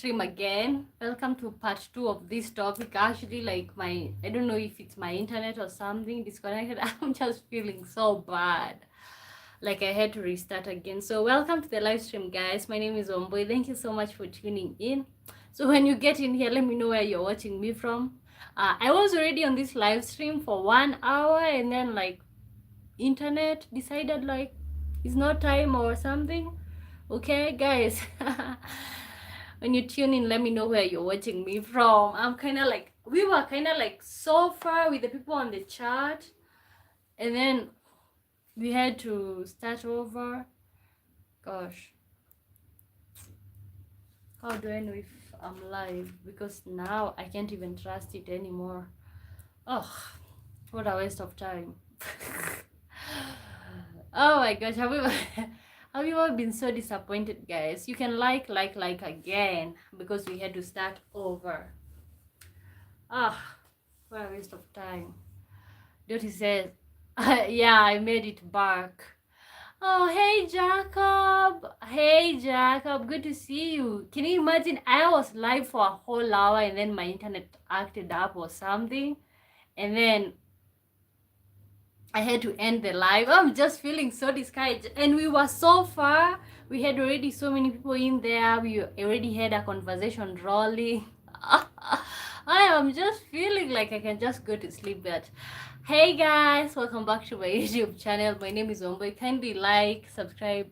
stream again. Welcome to part 2 of this topic. Actually, like I don't know if it's my internet or something disconnected. I'm just feeling so bad. Like I had to restart again. So welcome to the live stream, guys. My name is Omboy. Thank you so much for tuning in. So when you get in here, let me know where you're watching me from. I was already on this live stream for 1 hour, and then like internet decided like it's not time or something. Okay, guys. When you tune in, let me know where you're watching me from. I'm kind of like, we were kind of like so far with the people on the chat, and then we had to start over. Gosh, how do I know if I'm live? Because now I can't even trust it anymore. Oh, what a waste of time. Oh my gosh, have you all been so disappointed, guys? You can like again because we had to start over. Ah, what a waste of time. Dottie says, yeah, I made it back. Oh, hey, Jacob. Hey, Jacob. Good to see you. Can you imagine? I was live for a whole hour and then my internet acted up or something. And then I had to end the live. I'm just feeling so discouraged. And we were so far. We had already so many people in there. We already had a conversation rolling. I am just feeling like I can just go to sleep. But hey guys, welcome back to my YouTube channel. My name is Omboy. Kindly like, subscribe.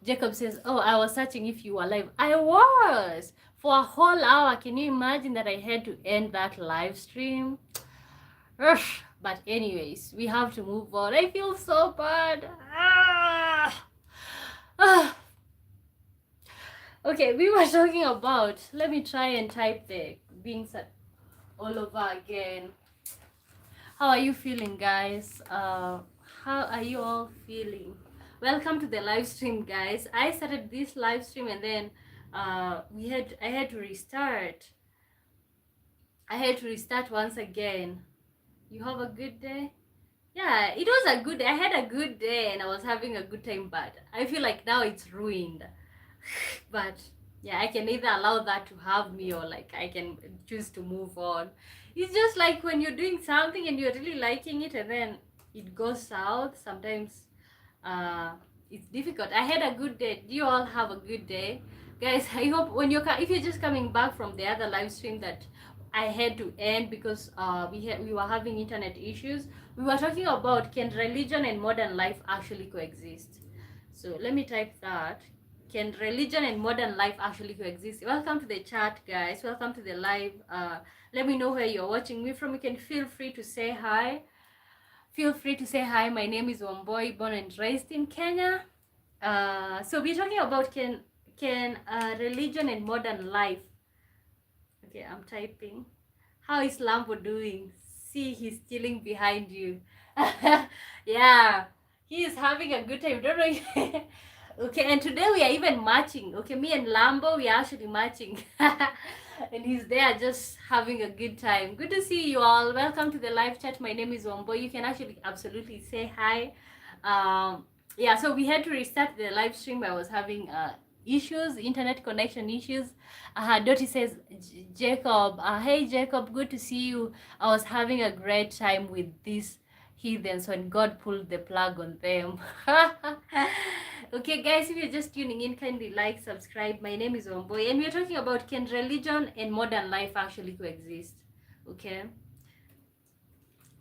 Jacob says, oh, I was searching if you were live. I was for a whole hour. Can you imagine that I had to end that live stream? But anyways, we have to move on. I feel so bad. Okay, we were talking about, let me try and type the beings all over again. How are you feeling, guys? How are you all feeling? Welcome to the live stream, guys. I started this live stream and then I had to restart. I had to restart once again. You have a good day? Yeah, it was a good day. I had a good day and I was having a good time, but I feel like now it's ruined. But yeah, I can either allow that to have me or like I can choose to move on. It's just like when you're doing something and you're really liking it and then it goes south, sometimes it's difficult. I had a good day. Do you all have a good day? Guys, I hope when if you're just coming back from the other live stream that I had to end because we were having internet issues. We were talking about, can religion and modern life actually coexist? So let me type that. Can religion and modern life actually coexist? Welcome to the chat, guys. Welcome to the live. Let me know where you're watching me from. You can feel free to say hi. Feel free to say hi. My name is Omboy, born and raised in Kenya. So we're talking about can religion and modern life. Okay, I'm typing. How is Lambo doing? See, he's chilling behind you. Yeah, he is having a good time. Don't know. Okay, and today we are even matching. Okay, me and Lambo, we are actually matching. And he's there just having a good time. Good to see you all. Welcome to the live chat. My name is Ombo. You can actually absolutely say hi. Yeah, so we had to restart the live stream. I was having issues, internet connection issues. Dottie says, Jacob, hey Jacob, good to see you. I was having a great time with these heathens when God pulled the plug on them. Okay, guys, if you're just tuning in, kindly like, subscribe. My name is Omboy, and we're talking about, can religion and modern life actually coexist? Okay,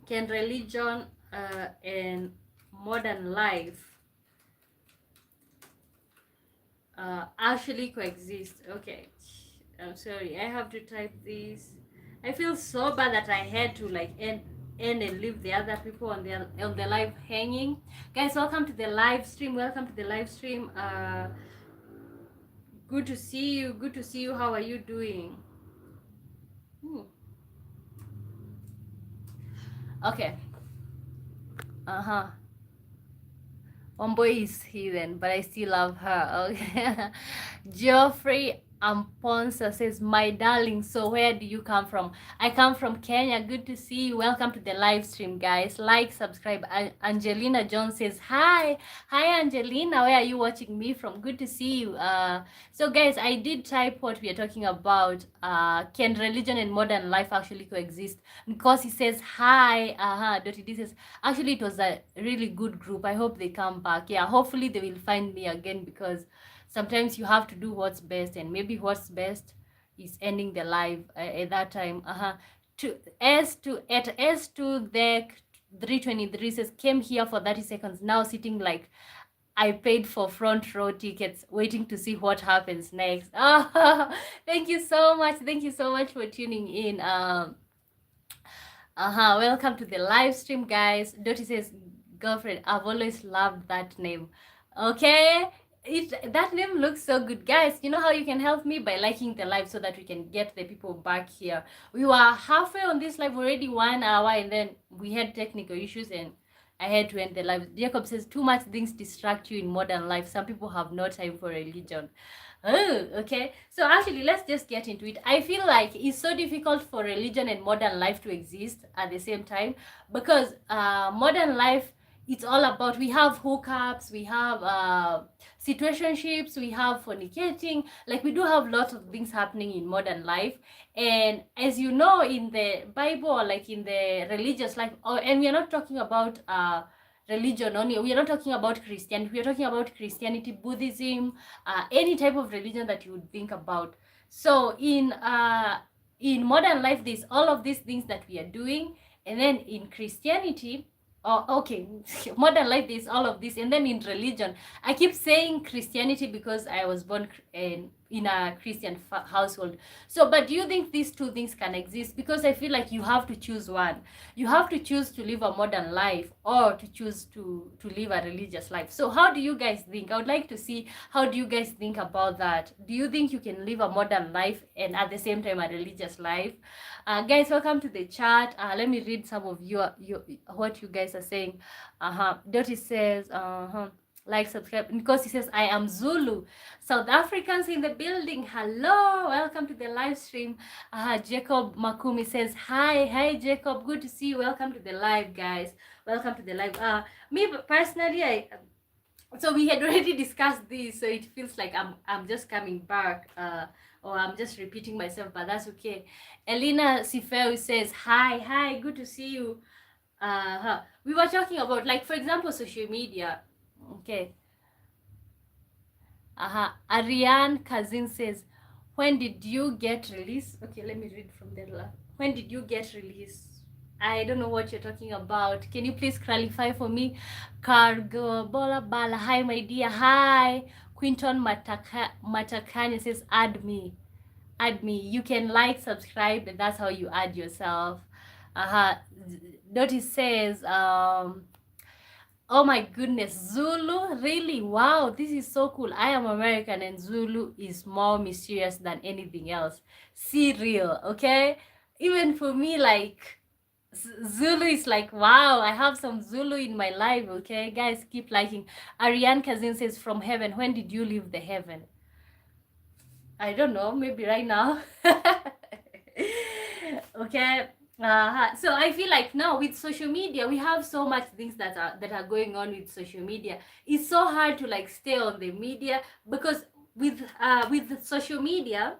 can religion and modern life actually coexist? Okay, I'm sorry, I have to type this. I feel so bad that I had to like end and leave the other people on the live hanging. Guys, welcome to the live stream. Welcome to the live stream. Good to see you. Good to see you. How are you doing? Okay. One boy is heathen, but I still love her. Okay. Geoffrey, Amponsa says, my darling, so where do you come from? I come from Kenya. Good to see you. Welcome to the live stream, guys. Like, subscribe. Angelina Jones says, hi. Hi, Angelina. Where are you watching me from? Good to see you. So, guys, I did type what we are talking about. Can religion and modern life actually coexist? Because he says, hi. Dottie D says, actually, it was a really good group. I hope they come back. Yeah, hopefully they will find me again, because sometimes you have to do what's best, and maybe what's best is ending the live at that time. To S2 at S2 deck 323 says, came here for 30 seconds, now sitting like I paid for front row tickets, waiting to see what happens next. Thank you so much. Thank you so much for tuning in. Welcome to the live stream, guys. Dottie says, girlfriend, I've always loved that name. Okay, that name looks so good, guys. You know how you can help me? By liking the live, so that we can get the people back here. We were halfway on this live already, 1 hour, and then we had technical issues, and I had to end the live. Jacob says, too much things distract you in modern life. Some people have no time for religion. Oh, okay. So actually, let's just get into it. I feel like it's so difficult for religion and modern life to exist at the same time, because modern life, it's all about, we have hookups, we have situationships, we have fornicating. Like, we do have lots of things happening in modern life. And as you know, in the Bible, or like in the religious life, and we are not talking about religion only. We are not talking about Christianity. We are talking about Christianity, Buddhism, any type of religion that you would think about. So in modern life, there's all of these things that we are doing, and then in Christianity, okay, modern life, there's all of this, and then in religion, I keep saying Christianity because I was born in a Christian household. So, but do you think these two things can exist? Because I feel like you have to choose one. You have to choose to live a modern life, or to choose to live a religious life. So how do you guys think? I would like to see, how do you guys think about that? Do you think you can live a modern life and at the same time a religious life? Guys, welcome to the chat. Let me read some of your what you guys are saying. Dottie says, like, subscribe, because he says, I am Zulu. South Africans in the building, hello, welcome to the live stream. Jacob Makumi says, hi Jacob, good to see you. Welcome to the live, guys. Welcome to the live. Me personally, so we had already discussed this, so it feels like I'm just coming back, or I'm just repeating myself, but that's okay. Elena Sifeu says, hi, good to see you. We were talking about, like, for example, social media. Okay. Ariane Kazin says, when did you get released? Okay, let me read from there. When did you get released? I don't know what you're talking about. Can you please clarify for me? Cargo Bola Bala. Hi, my dear. Hi. Quinton Matakanya says, add me. You can like, subscribe, and that's how you add yourself. Dottie says, oh my goodness, Zulu? Really? Wow, this is so cool. I am American, and Zulu is more mysterious than anything else. See, real, okay? Even for me, like, Zulu is like, wow, I have some Zulu in my life, okay? Guys, keep liking. Ariane Kazin says, from heaven. When did you leave the heaven? I don't know, maybe right now. Okay. So I feel like now with social media, we have so much things that are going on with social media. It's so hard to like stay on the media, because with social media,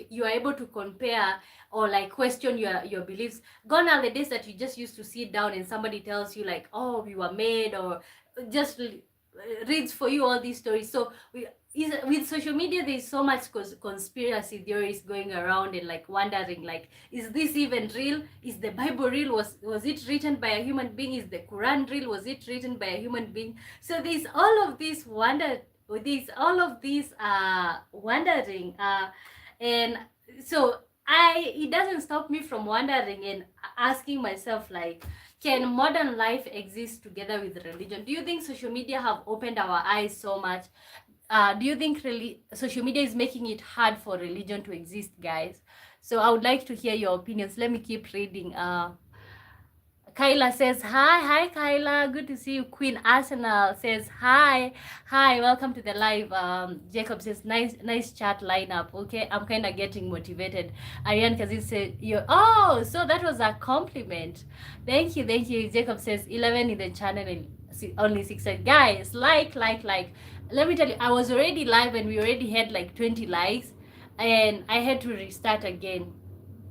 you are able to compare, or like question your beliefs. Gone are the days that you just used to sit down and somebody tells you like, oh, we were made, or just reads for you all these stories. So with social media, there's so much conspiracy theories going around, and like wondering, like, is this even real? Is the Bible real? Was it written by a human being? Is the Quran real? Was it written by a human being? So there's all of this wondering, and so it doesn't stop me from wondering and asking myself, like, can modern life exist together with religion? Do you think social media have opened our eyes so much? Do you think social media is making it hard for religion to exist, guys? So I would like to hear your opinions. Let me keep reading. Kyla says hi Kyla, good to see you. Queen Arsenal says hi, welcome to the live. Jacob says nice chat lineup. Okay, I'm kind of getting motivated. Ariane Kazin said you, oh, so that was a compliment. Thank you. Jacob says 11 in the channel and only 6. Guys, like. Let me tell you, I was already live and we already had like 20 likes and I had to restart again.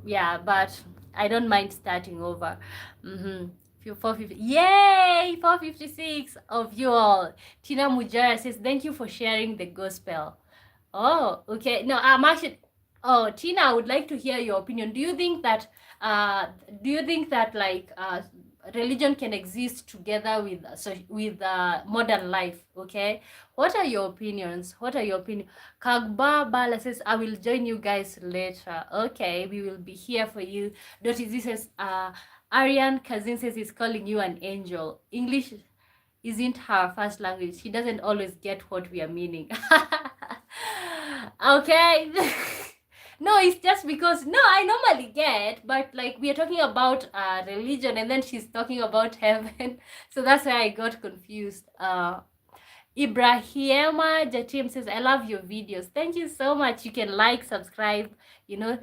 Yeah, but I don't mind starting over. 450, yay, 456 of you all. Tina Mujara says thank you for sharing the gospel. Oh, okay. No, I'm actually, oh, Tina, I would like to hear your opinion. Do you think that like religion can exist together with modern life? Okay, what are your opinions? Kagba Bala says I will join you guys later. Okay, we will be here for you. Dottie says Ariane Kazin says he's calling you an angel. English isn't her first language. She doesn't always get what we are meaning. Okay. No, it's just because no, I normally get, but like we are talking about religion and then she's talking about heaven. So that's why I got confused. Ibrahima Jatim says, I love your videos. Thank you so much. You can like, subscribe, you know.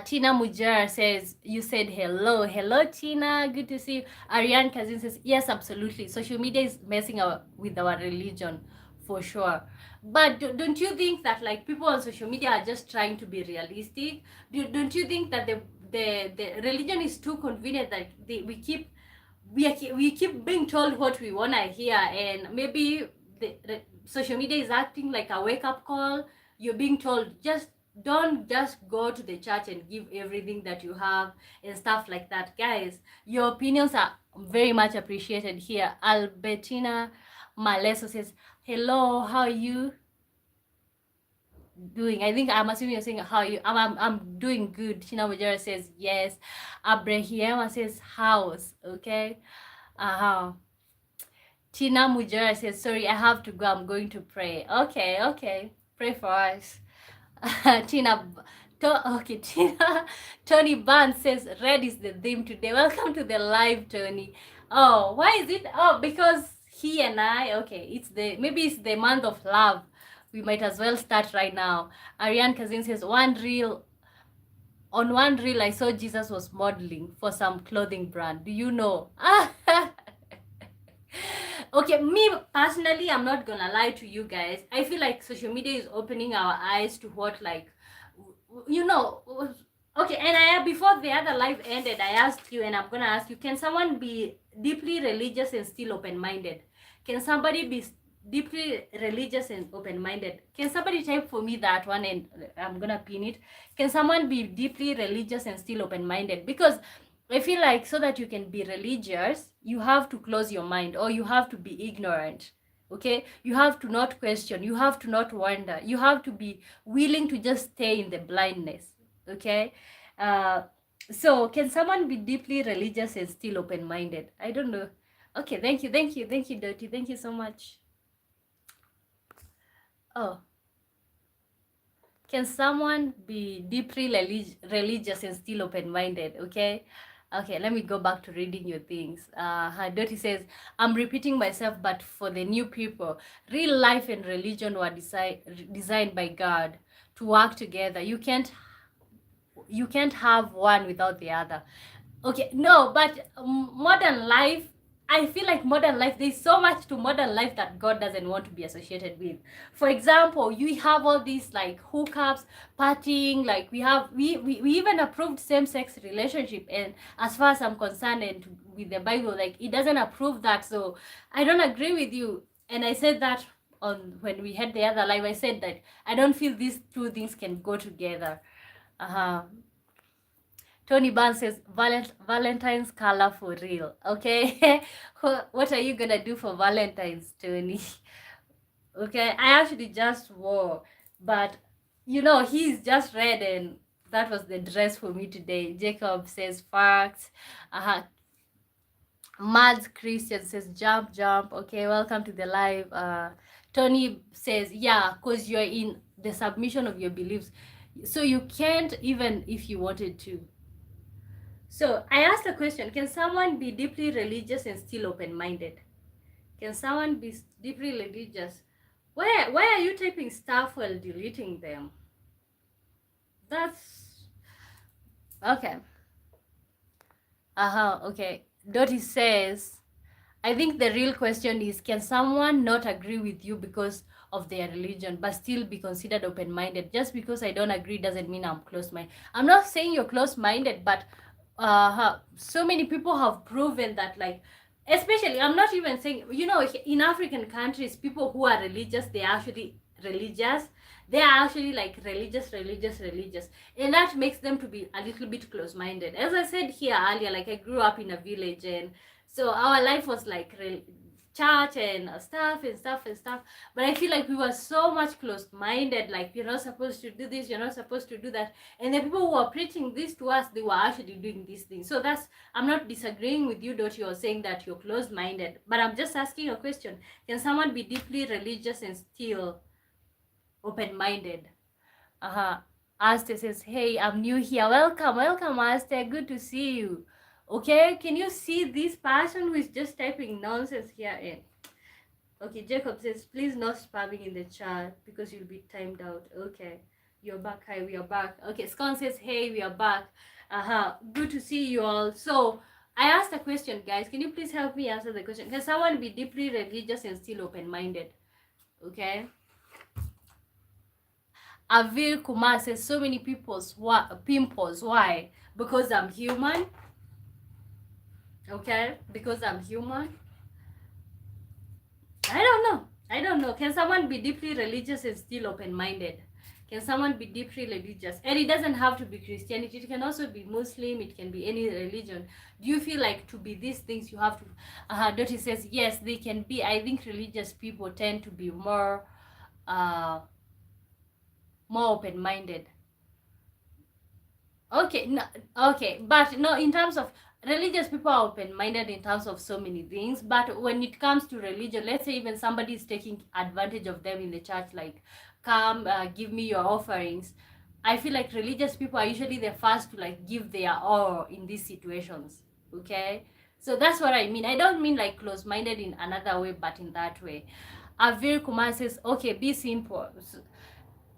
Tina Mujar says, you said hello. Hello, Tina. Good to see you. Ariane Kazin says, yes, absolutely. Social media is messing with our religion for sure. But don't you think that like people on social media are just trying to be realistic? Don't you think that the religion is too convenient that we keep being told what we want to hear, and maybe the social media is acting like a wake-up call. You're being told don't just go to the church and give everything that you have and stuff like that. Guys, your opinions are very much appreciated here. Albertina Maleso says, hello, how are you doing? I think I'm assuming you're saying how you. I'm doing good. Tina Majora says yes. Abrahima says house. Okay. Tina Mujara says sorry, I have to go. I'm going to pray. Okay. Pray for us. Tina. Tony Barnes says red is the theme today. Welcome to the live, Tony. Oh, why is it? Oh, because he and I. Okay, maybe it's the month of love. We might as well start right now. Ariane Kazin says one reel I saw Jesus was modeling for some clothing brand. Do you know? Okay, me personally, I'm not gonna lie to you guys. I feel like social media is opening our eyes to what, like, you know. Okay, and before the other live ended, I asked you, and I'm gonna ask you, can someone be deeply religious and still open-minded? Can somebody be deeply religious and open-minded? Can somebody type for me that one, and I'm gonna pin it? Can someone be deeply religious and still open-minded? Because I feel like so that you can be religious, you have to close your mind, or you have to be ignorant. Okay, you have to not question, you have to not wonder, you have to be willing to just stay in the blindness. Okay, so can someone be deeply religious and still open-minded? I don't know. Okay, thank you, Dirty. Thank you so much. Oh, can someone be deeply religious and still open-minded? Okay, let me go back to reading your things. Dottie says, I'm repeating myself, but for the new people, real life and religion were designed by God to work together. You can't have one without the other. Okay, no, but modern life, I feel like modern life, there's so much to modern life that God doesn't want to be associated with. For example, you have all these like hookups, partying, like we even approved same-sex relationship, and as far as I'm concerned, and with the Bible, like it doesn't approve that. So I don't agree with you. And I said that on when we had the other live, I said that I don't feel these two things can go together. Tony Barnes says, Valentine's color for real. Okay. What are you going to do for Valentine's, Tony? Okay. I actually just wore, but you know, he's just red, and that was the dress for me today. Jacob says, facts. Mads Christian says, jump. Okay. Welcome to the live. Tony says, yeah, because you're in the submission of your beliefs. So you can't, even if you wanted to. So I asked a question: can someone be deeply religious and still open-minded? Can someone be deeply religious? Why are you typing stuff while deleting them? That's okay. Okay. Dottie says, I think the real question is, can someone not agree with you because of their religion but still be considered open-minded? Just because I don't agree doesn't mean I'm close-minded. I'm not saying you're close-minded, but so many people have proven that, like, especially, I'm not even saying, in African countries, people who are religious, they are actually religious. They are actually like religious, and that makes them to be a little bit close-minded. As I said here earlier, like, I grew up in a village, and so our life was like church and stuff. But I feel like we were so much closed-minded, like, you're not supposed to do this, you're not supposed to do that. And the people who were preaching this to us, they were actually doing these things. So that's, I'm not disagreeing with you, Dot. You're saying that you're closed-minded, but I'm just asking a question: can someone be deeply religious and still open-minded? Aste says, hey, I'm new here. Welcome, Aste. Good to see you. Okay, can you see this person who is just typing nonsense here in? Okay, Jacob says, please not spamming in the chat because you'll be timed out. Okay, you're back. Hi, we are back. Okay, Scon says, hey, we are back. Good to see you all. So, I asked a question, guys. Can you please help me answer the question? Can someone be deeply religious and still open-minded? Okay. Avil Kumar says, so many pimples. Why? Because I'm human. Okay, because I'm human. I don't know. Can someone be deeply religious and still open-minded? Can someone be deeply religious? And it doesn't have to be Christianity. It can also be Muslim. It can be any religion. Do you feel like to be these things you have to? Dottie says, yes, they can be. I think religious people tend to be more open-minded. Okay, no, okay, but no, in terms of religious people are open-minded in terms of so many things, but when it comes to religion, let's say even somebody is taking advantage of them in the church, like, come, give me your offerings. I feel like religious people are usually the first to, like, give their all in these situations. Okay, so that's what I mean. I don't mean like close-minded in another way, but in that way. Avir Kumar says, okay, be simple.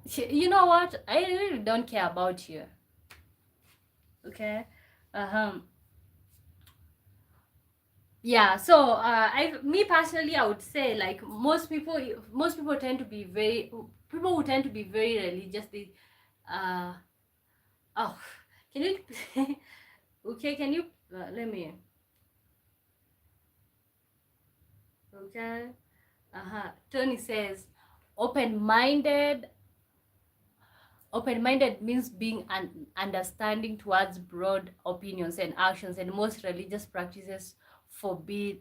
You know what, I really don't care about you. Okay. Yeah, so me personally, I would say, like, most people tend to be very, people who tend to be very religious, they oh, can you okay, can you let me, okay. Tony says, open-minded open-minded means being understanding towards broad opinions and actions, and most religious practices forbid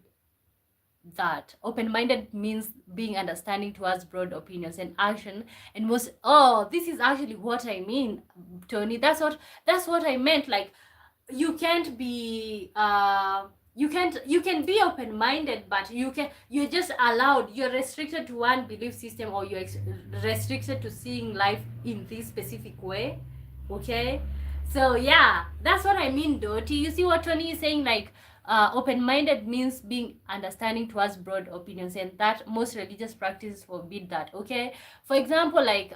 that. Open-minded means being understanding towards broad opinions and action, and most, this is actually what I mean, Tony. That's what I meant. Like, you can't be you can be open-minded, but you're just allowed, you're restricted to one belief system, or you're restricted to seeing life in this specific way. Okay, so yeah, that's what I mean, Dottie. You see what Tony is saying? Like, open-minded means being understanding towards broad opinions, and that most religious practices forbid that. Okay, for example, like,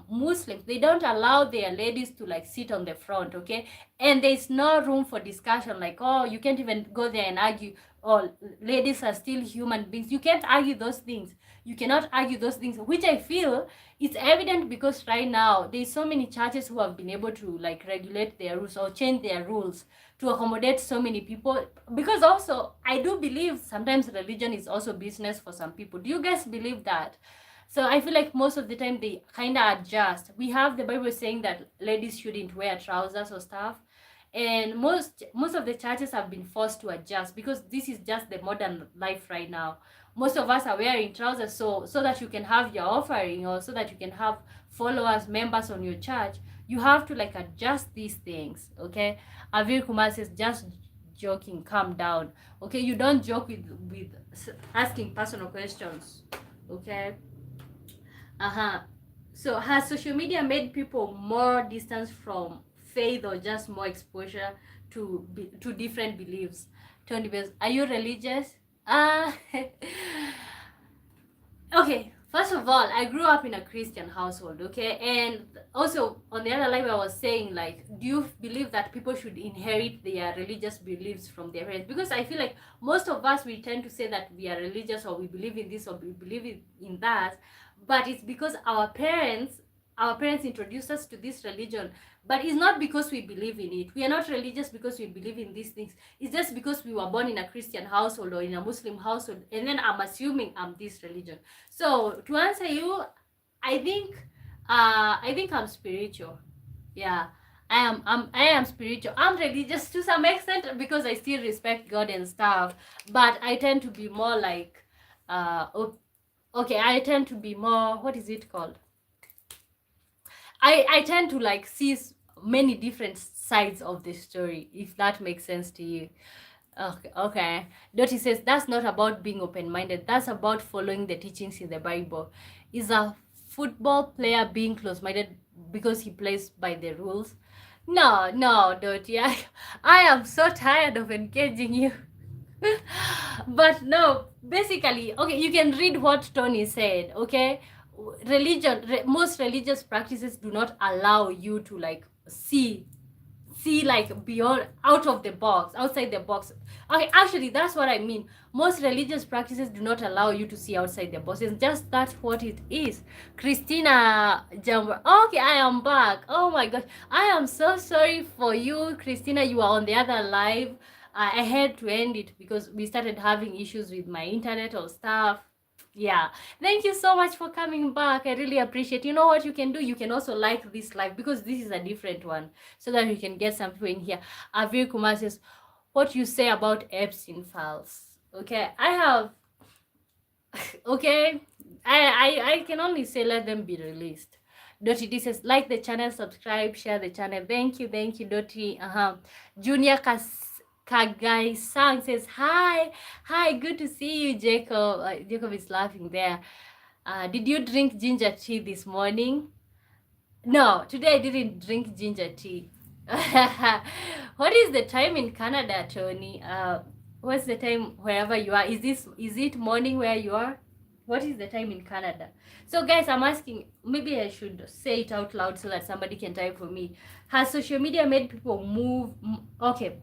Muslims, they don't allow their ladies to, like, sit on the front. Okay, and there's no room for discussion, like, oh, you can't even go there and argue, oh, ladies are still human beings. You can't argue those things. You cannot argue those things, which I feel is evident because right now there's so many churches who have been able to, like, regulate their rules or change their rules to accommodate so many people. Because also, I do believe sometimes religion is also business for some people. Do you guys believe that? So I feel like most of the time they kind of adjust. We have the Bible saying that ladies shouldn't wear trousers or stuff, and most of the churches have been forced to adjust because this is just the modern life right now. Most of us are wearing trousers, so that you can have your offering, or so that you can have followers, members on your church. You have to, like, adjust these things. Okay, Avir Kumar says, just joking, calm down. Okay, you don't joke with asking personal questions. Okay. So has social media made people more distant from faith or just more exposure to different beliefs. Tony Bells, are you religious? Okay, first of all, I grew up in a Christian household, okay? And also, on the other line, I was saying, like, do you believe that people should inherit their religious beliefs from their parents? Because I feel like most of us, we tend to say that we are religious or we believe in this or we believe in that, but it's because our parents introduced us to this religion. But it's not because we believe in it. We are not religious because we believe in these things. It's just because we were born in a Christian household or in a Muslim household, and then I'm assuming I'm this religion. So to answer you, I think I'm spiritual. Yeah. I am spiritual. I'm religious to some extent because I still respect God and stuff. But I tend to be more like okay, I tend to be more, what is it called? I tend to like see many different sides of the story, if that makes sense to you. Okay. Dottie says that's not about being open-minded. That's about following the teachings in the Bible. Is a football player being close-minded because he plays by the rules? No, no, Dottie. I am so tired of engaging you. But no, basically, okay, you can read what Tony said, okay? Most religious practices do not allow you to like see like beyond, outside the box. Okay, actually that's what I mean. Most religious practices do not allow you to see outside the box. It's just that's what it is. Christina Jumper, okay, I am back. Oh my gosh, I am so sorry for you, Christina. You are on the other live. I had to end it because we started having issues with my internet or stuff. Yeah, thank you so much for coming back. I really appreciate. You know what you can do? You can also like this live because this is a different one, so that you can get some people in here. Avir Kumar says, what you say about Epstein files? Okay, I have okay, I can only say let them be released. Dottie D says, like the channel, subscribe, share the channel. Thank you, Dottie. Junior Kagai Sang says, hi, good to see you, Jacob. Jacob is laughing there. Did you drink ginger tea this morning? No, today I didn't drink ginger tea. What is the time in Canada, Tony? What's the time wherever you are? Is it morning where you are? What is the time in Canada? So guys, I'm asking, maybe I should say it out loud so that somebody can type for me. Has social media made people move? Okay.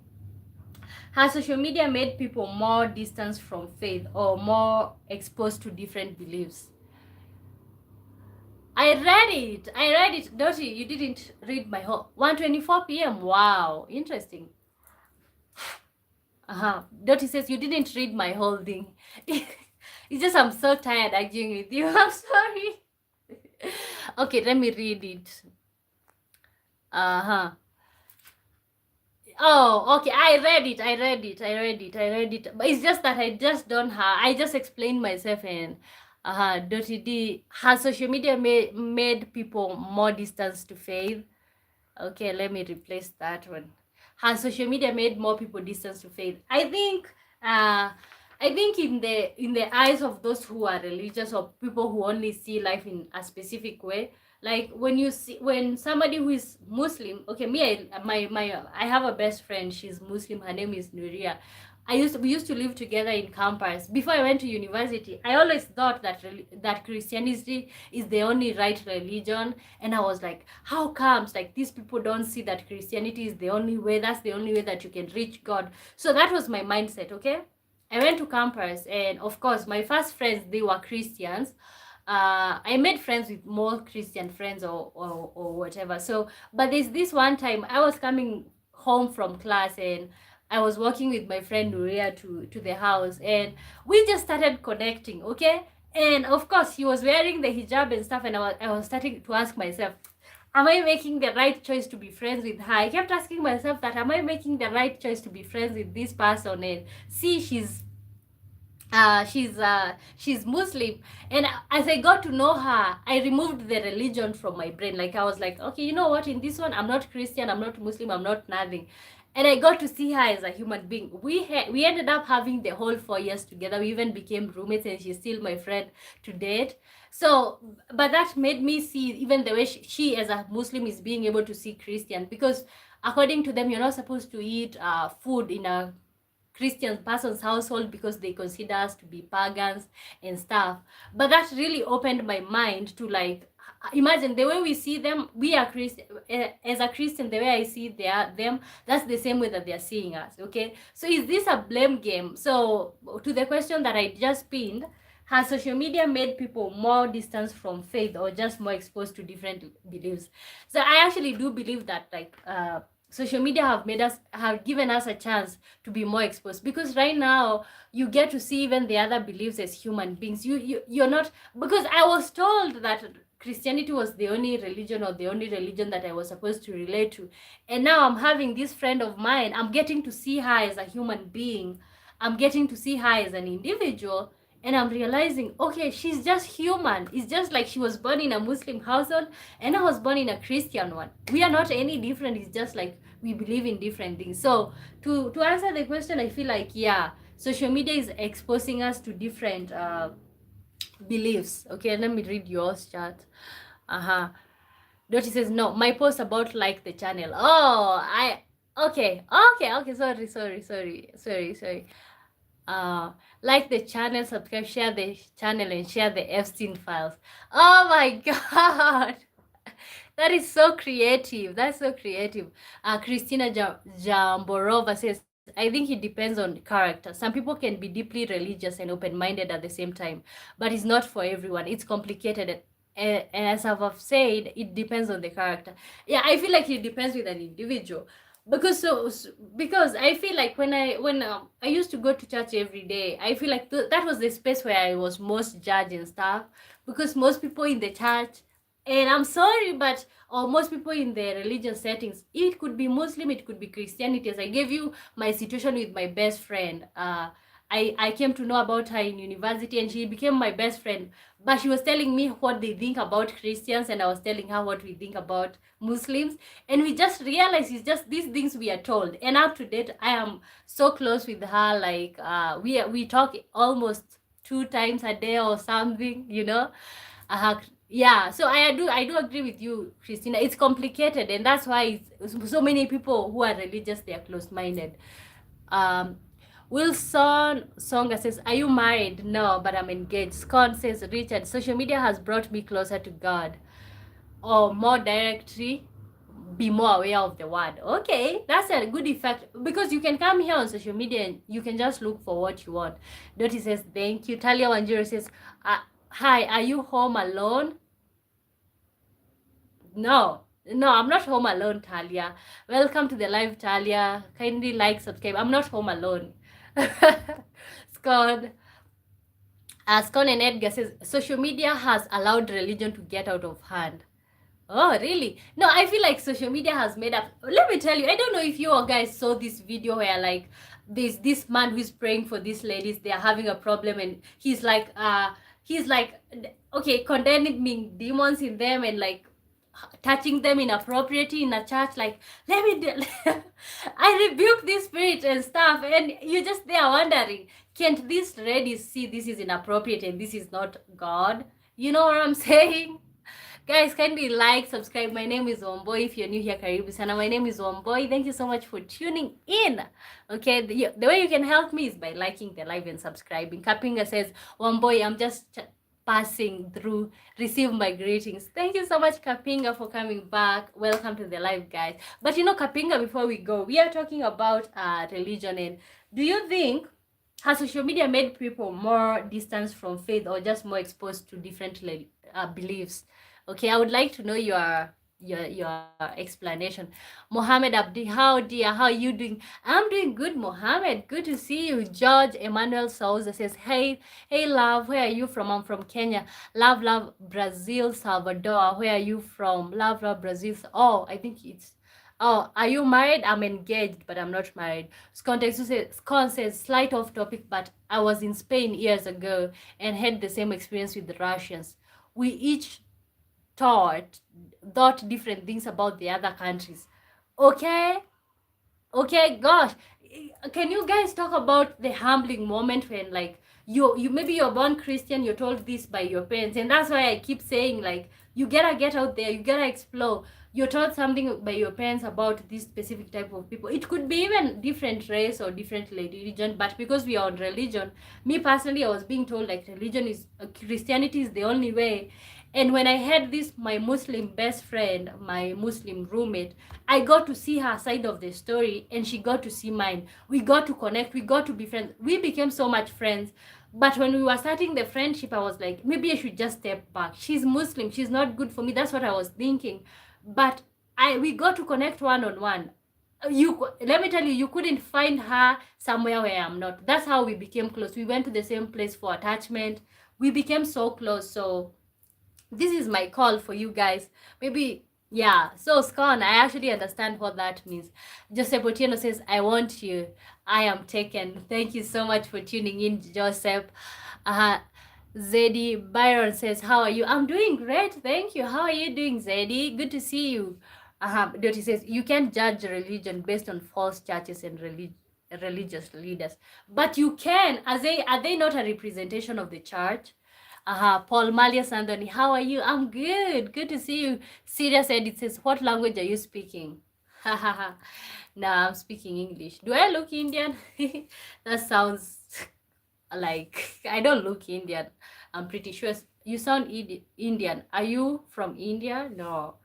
Has social media made people more distant from faith or more exposed to different beliefs? I read it. Dottie, you didn't read my whole 1:24 p.m. Wow, interesting. Dottie says you didn't read my whole thing. It's just I'm so tired arguing with you. I'm sorry. Okay, let me read it. Oh, okay. I read it. But it's just that I just don't have. I just explained myself and Dottie D. Has social media made people more distant to faith? Okay, let me replace that one. Has social media made more people distant to faith? I think in the eyes of those who are religious or people who only see life in a specific way, like when somebody who is Muslim, okay, I have a best friend, she's Muslim, her name is Nuria. We used to live together in campus. Before I went to university, I always thought that Christianity is the only right religion, and I was like, how comes like these people don't see that Christianity is the only way? That's the only way that you can reach God. So that was my mindset. Okay, I went to campus, and of course, my first friends, they were Christians. I made friends with more Christian friends or whatever. So, but there's this one time I was coming home from class and I was walking with my friend Nuria to the house, and we just started connecting, okay? And of course, he was wearing the hijab and stuff, and I was starting to ask myself, am I making the right choice to be friends with her? I kept asking myself that, am I making the right choice to be friends with this person? And see, she's Muslim. And as I got to know her, I removed the religion from my brain. Like I was like, okay, you know what, in this one, I'm not Christian, I'm not Muslim, I'm not nothing. and I got to see her as a human being. We ended up having the whole 4 years together. We even became roommates, and she's still my friend to date. So, but that made me see even the way she as a Muslim is being able to see Christian, because according to them, you're not supposed to eat food in a Christian person's household because they consider us to be pagans and stuff. But that really opened my mind to, like, imagine the way we see them. We are Christian. As a Christian, the way I see them, that's the same way that they are seeing us. Okay, so is this a blame game? So to the question that I just pinned, has social media made people more distant from faith or just more exposed to different beliefs? So I actually do believe that, like, social media have given us a chance to be more exposed, because right now you get to see even the other beliefs as human beings. You're not, because I was told that Christianity was the only religion, or the only religion that I was supposed to relate to. And now I'm having this friend of mine. I'm getting to see her as a human being. I'm getting to see her as an individual. And I'm realizing, okay, she's just human. It's just like she was born in a Muslim household and I was born in a Christian one. We are not any different. It's just like we believe in different things. So to answer the question, I feel like, yeah, social media is exposing us to different beliefs. Okay, let me read yours, chat. Uh-huh. Dottie says, no, my post about like the channel. Oh, okay. Sorry. Like the channel, subscribe, share the channel, and share the Epstein files. Oh my god. That is so creative. That's so creative. Christina Jamborova says, I think it depends on character. Some people can be deeply religious and open-minded at the same time, but it's not for everyone. It's complicated. And as I've said, it depends on the character. Yeah, I feel like it depends with an individual. Because I feel like when I used to go to church every day, I feel like that was the space where I was most judged and stuff, because most people in the church, and I'm sorry, but or most people in the religious settings, it could be Muslim, it could be Christianity. As I gave you my situation with my best friend, I came to know about her in university, and she became my best friend. But she was telling me what they think about Christians, and I was telling her what we think about Muslims. And we just realized it's just these things we are told. And up to date, I am so close with her. Like, we talk almost 2 times a day or something, you know. Yeah, so I do agree with you, Christina. It's complicated, and that's why so many people who are religious, they are closed-minded. um Wilson Songa says, are you married? No, but I'm engaged. Scott says, Richard, social media has brought me closer to God. Or more directly, be more aware of the word. Okay, that's a good effect, because you can come here on social media and you can just look for what you want. Dottie says, thank you. Talia Wanjiro says, hi, are you home alone? No, I'm not home alone, Talia. Welcome to the live, Talia. Kindly like, subscribe. I'm not home alone. Scott. Scott and Edgar says, social media has allowed religion to get out of hand. Oh, really? No, I feel like social media has made up. Let me tell you, I don't know if you all guys saw this video where, like, there's this man who's praying for these ladies. They are having a problem, and he's like, okay, condemning demons in them, and like touching them inappropriately in a church. Like, let me I rebuke this spirit and stuff. And you're just there wondering, can't these ladies see this is inappropriate and this is not God? You know what I'm saying? Guys, kindly like, subscribe. My name is Womboy. If you're new here, karibu sana. My name is Womboy. Thank you so much for tuning in. Okay, the way you can help me is by liking the live and subscribing. Kapinga says, Womboy, I'm just passing through. Receive my greetings. Thank you so much, Kapinga, for coming back. Welcome to the live, guys. But you know, Kapinga, before we go, we are talking about religion. And do you think has social media made people more distant from faith or just more exposed to different beliefs? Okay, I would like to know your explanation. Mohammed Abdi, how are you doing? I'm doing good, Mohammed. Good to see you. George Emmanuel Souza says, hey, love, where are you from? I'm from Kenya. Love, Brazil, Salvador. Where are you from? Love, Brazil. Oh, I think it's... Oh, are you married? I'm engaged, but I'm not married. Scott says, slight off topic, but I was in Spain years ago and had the same experience with the Russians. We each thought different things about the other countries. Okay, Okay, gosh, can you guys talk about the humbling moment when like you maybe you're born Christian, you're told this by your parents, and that's why I keep saying like you gotta get out there, you gotta explore. You're told something by your parents about this specific type of people. It could be even different race or different religion, but because we are on religion, me personally, I was being told like religion is Christianity is the only way. And when I had this, my Muslim best friend, my Muslim roommate, I got to see her side of the story and she got to see mine. We got to connect, we got to be friends. We became so much friends. But when we were starting the friendship, I was like, maybe I should just step back. She's Muslim, she's not good for me. That's what I was thinking. But we got to connect one on one. Let me tell you, you couldn't find her somewhere where I'm not. That's how we became close. We went to the same place for attachment. We became so close. So this is my call for you guys. Maybe, yeah. So Scon, I actually understand what that means. Joseph Otieno says, I want you. I am taken. Thank you so much for tuning in, Joseph. Zeddy Byron says, how are you? I'm doing great. Thank you. How are you doing, Zeddy? Good to see you. Dottie says, you can't judge religion based on false churches and religious leaders. But you can. Are they not a representation of the church? Paul Malias Anthony, how are you? I'm good. Good to see you. Serious Edit says, what language are you speaking? No, I'm speaking English. Do I look Indian? That sounds like I don't look Indian. I'm pretty sure you sound Indian. Are you from India? No,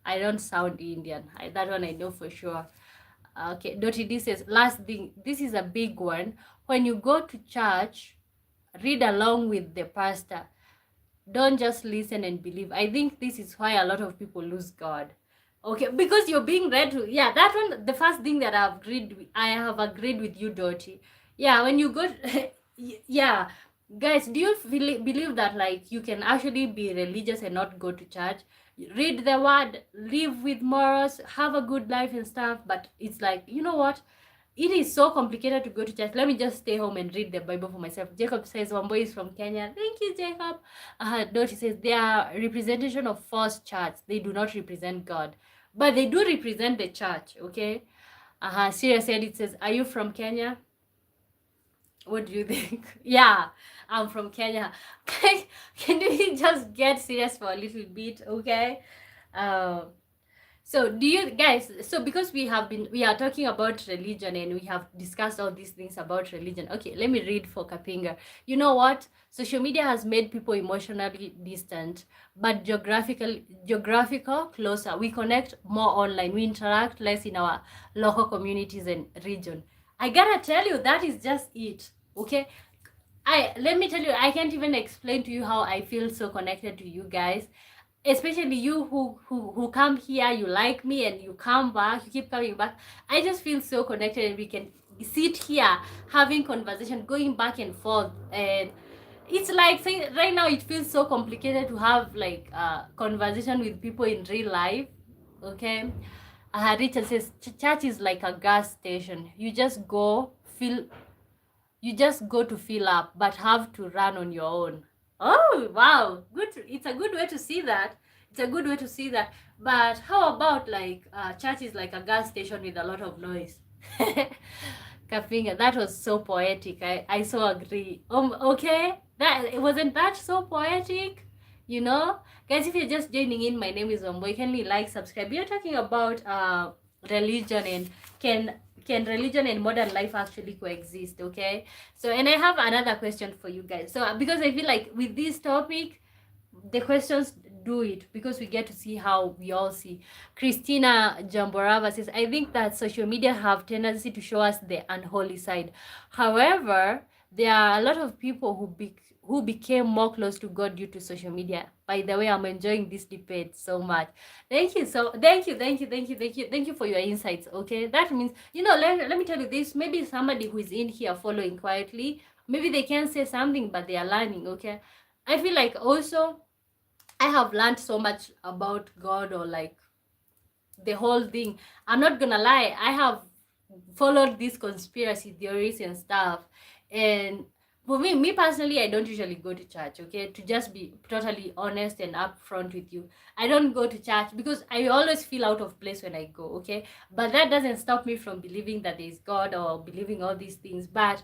I don't sound Indian. That one I know for sure. Okay, Dottie D says, last thing, this is a big one. When you go to church, read along with the pastor. Don't just listen and believe. I think this is why a lot of people lose God. Okay, because you're being read to, yeah, that one, the first thing that I have agreed with you, Dottie. Yeah, when you go, yeah, guys, do you believe that like you can actually be religious and not go to church? Read the word, live with morals, have a good life and stuff, but it's like, you know what? It is so complicated to go to church. Let me just stay home and read the Bible for myself. Jacob says, one boy is from Kenya. Thank you, Jacob. Dottie says, they are representation of false church. They do not represent God. But they do represent the church, okay? Serious Edit says, are you from Kenya? What do you think? Yeah, I'm from Kenya. Can we just get serious for a little bit, okay? So do you guys, so because we are talking about religion and we have discussed all these things about religion. Okay, let me read for Kapinga. You know what? Social media has made people emotionally distant, but geographical closer. We connect more online. We interact less in our local communities and region. I gotta tell you, that is just it. Okay? Let me tell you, I can't even explain to you how I feel so connected to you guys, especially you who come here, you like me and you come back, you keep coming back. I just feel so connected, and we can sit here having conversation, going back and forth. And it's like, say, right now it feels so complicated to have like conversation with people in real life. Okay. Richard says, church is like a gas station. You just go to fill up, but have to run on your own. Oh, wow. Good. It's a good way to see that. It's a good way to see that. But how about like church is like a gas station with a lot of noise? Kafinga, that was so poetic. I so agree. Okay. Wasn't that so poetic? You know? Guys, if you're just joining in, my name is Omboy. Can you like, subscribe? We're talking about religion and can religion and modern life actually coexist? Okay, so and I have another question for you guys. So because I feel like with this topic, the questions do it because we get to see how we all see. Christina Jamborava says, I think that social media have tendency to show us the unholy side. However, there are a lot of people who became more close to God due to social media. By the way, I'm enjoying this debate so much. Thank you. Thank you for your insights. Okay, that means, you know, let me tell you this. Maybe somebody who is in here following quietly, maybe they can't say something, but they are learning. Okay, I feel like also I have learned so much about God, or like the whole thing. I'm not gonna lie, I have followed these conspiracy theories and stuff, and For me personally, I don't usually go to church, okay? To just be totally honest and upfront with you, I don't go to church because I always feel out of place when I go, okay? But that doesn't stop me from believing that there is God or believing all these things. But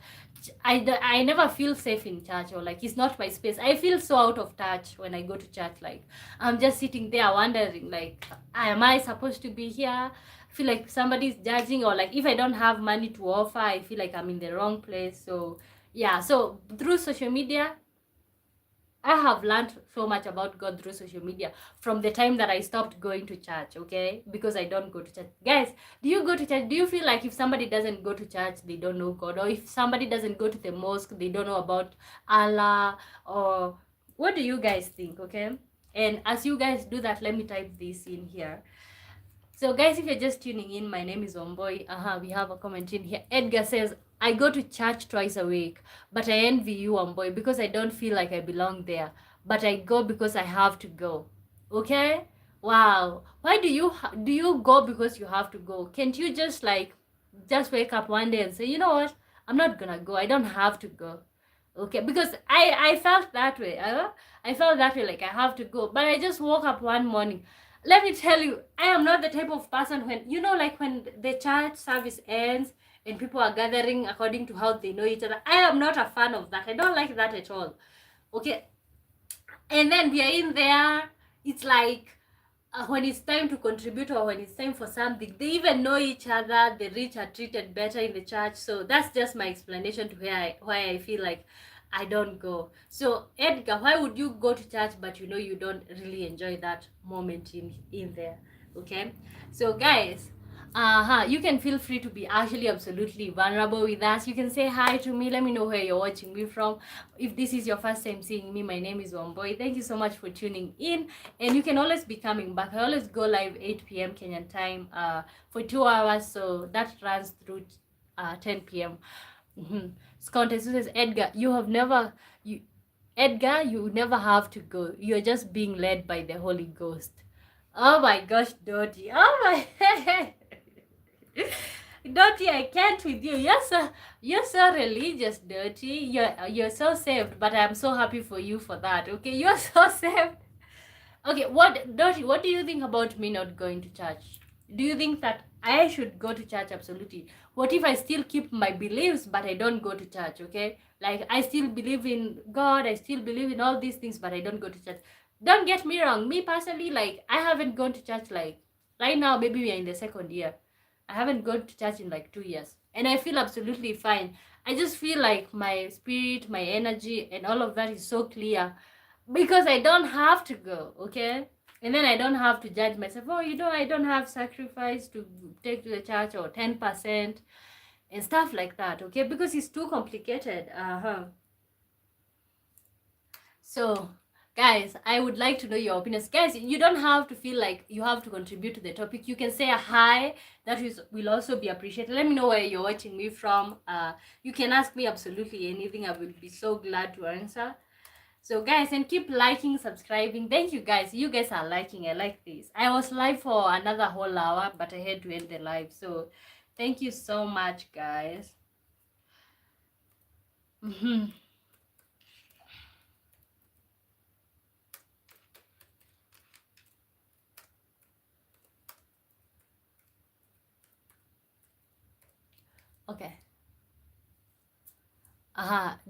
I never feel safe in church, or like it's not my space. I feel so out of touch when I go to church. Like I'm just sitting there wondering, like, am I supposed to be here? I feel like somebody's judging, or like if I don't have money to offer, I feel like I'm in the wrong place. So yeah, so through social media, I have learned so much about God through social media from the time that I stopped going to church, okay? Because I don't go to church. Guys, do you go to church? Do you feel like if somebody doesn't go to church, they don't know God? Or if somebody doesn't go to the mosque, they don't know about Allah? Or what do you guys think, okay? And as you guys do that, let me type this in here. So guys, if you're just tuning in, my name is Omboy. We have a comment in here. Edgar says, I go to church twice a week, but I envy you, Omboy, because I don't feel like I belong there. But I go because I have to go. Okay? Wow. Why do you go because you have to go? Can't you just wake up one day and say, you know what? I'm not gonna go. I don't have to go. Okay, because I felt that way. I felt that way, like I have to go. But I just woke up one morning. Let me tell you, I am not the type of person when, like when the church service ends and people are gathering according to how they know each other. I am not a fan of that. I don't like that at all. Okay. And then we are in there. It's like when it's time to contribute or when it's time for something, they even know each other. The rich are treated better in the church. So that's just my explanation to why I feel like I don't go. So Edgar, why would you go to church but you don't really enjoy that moment in there? Okay, so guys, you can feel free to be actually absolutely vulnerable with us. You can say hi to me. Let me know where you're watching me from. If this is your first time seeing me, my name is Wamboy. Thank you so much for tuning in, and you can always be coming back. I always go live 8 p.m. Kenyan time for 2 hours, so that runs through 10 p.m. Contest says, Edgar, Edgar, you never have to go. You're just being led by the Holy Ghost. Oh my gosh, Dottie. Oh my Dottie, I can't with you. You're so religious, Dottie. You're so saved, but I'm so happy for you for that. Okay, you're so saved. Okay, Dottie, what do you think about me not going to church? Do you think that I should go to church? Absolutely. What if I still keep my beliefs but I don't go to church? Okay, like I still believe in God, I still believe in all these things, but I don't go to church. Don't get me wrong, me personally, like I haven't gone to church, like right now, maybe we are in the second year. I haven't gone to church in like 2 years, and I feel absolutely fine. I just feel like my spirit, my energy, and all of that is so clear because I don't have to go, okay? And then I don't have to judge myself. Oh, I don't have sacrifice to take to the church or 10% and stuff like that, okay? Because it's too complicated. So, guys, I would like to know your opinions. Guys, you don't have to feel like you have to contribute to the topic. You can say a hi. That will also be appreciated. Let me know where you're watching me from. You can ask me absolutely anything. I will be so glad to answer. So guys, and keep liking, subscribing. Thank you guys. You guys are liking. I like this. I was live for another whole hour, but I had to end the live. So thank you so much, guys. Okay.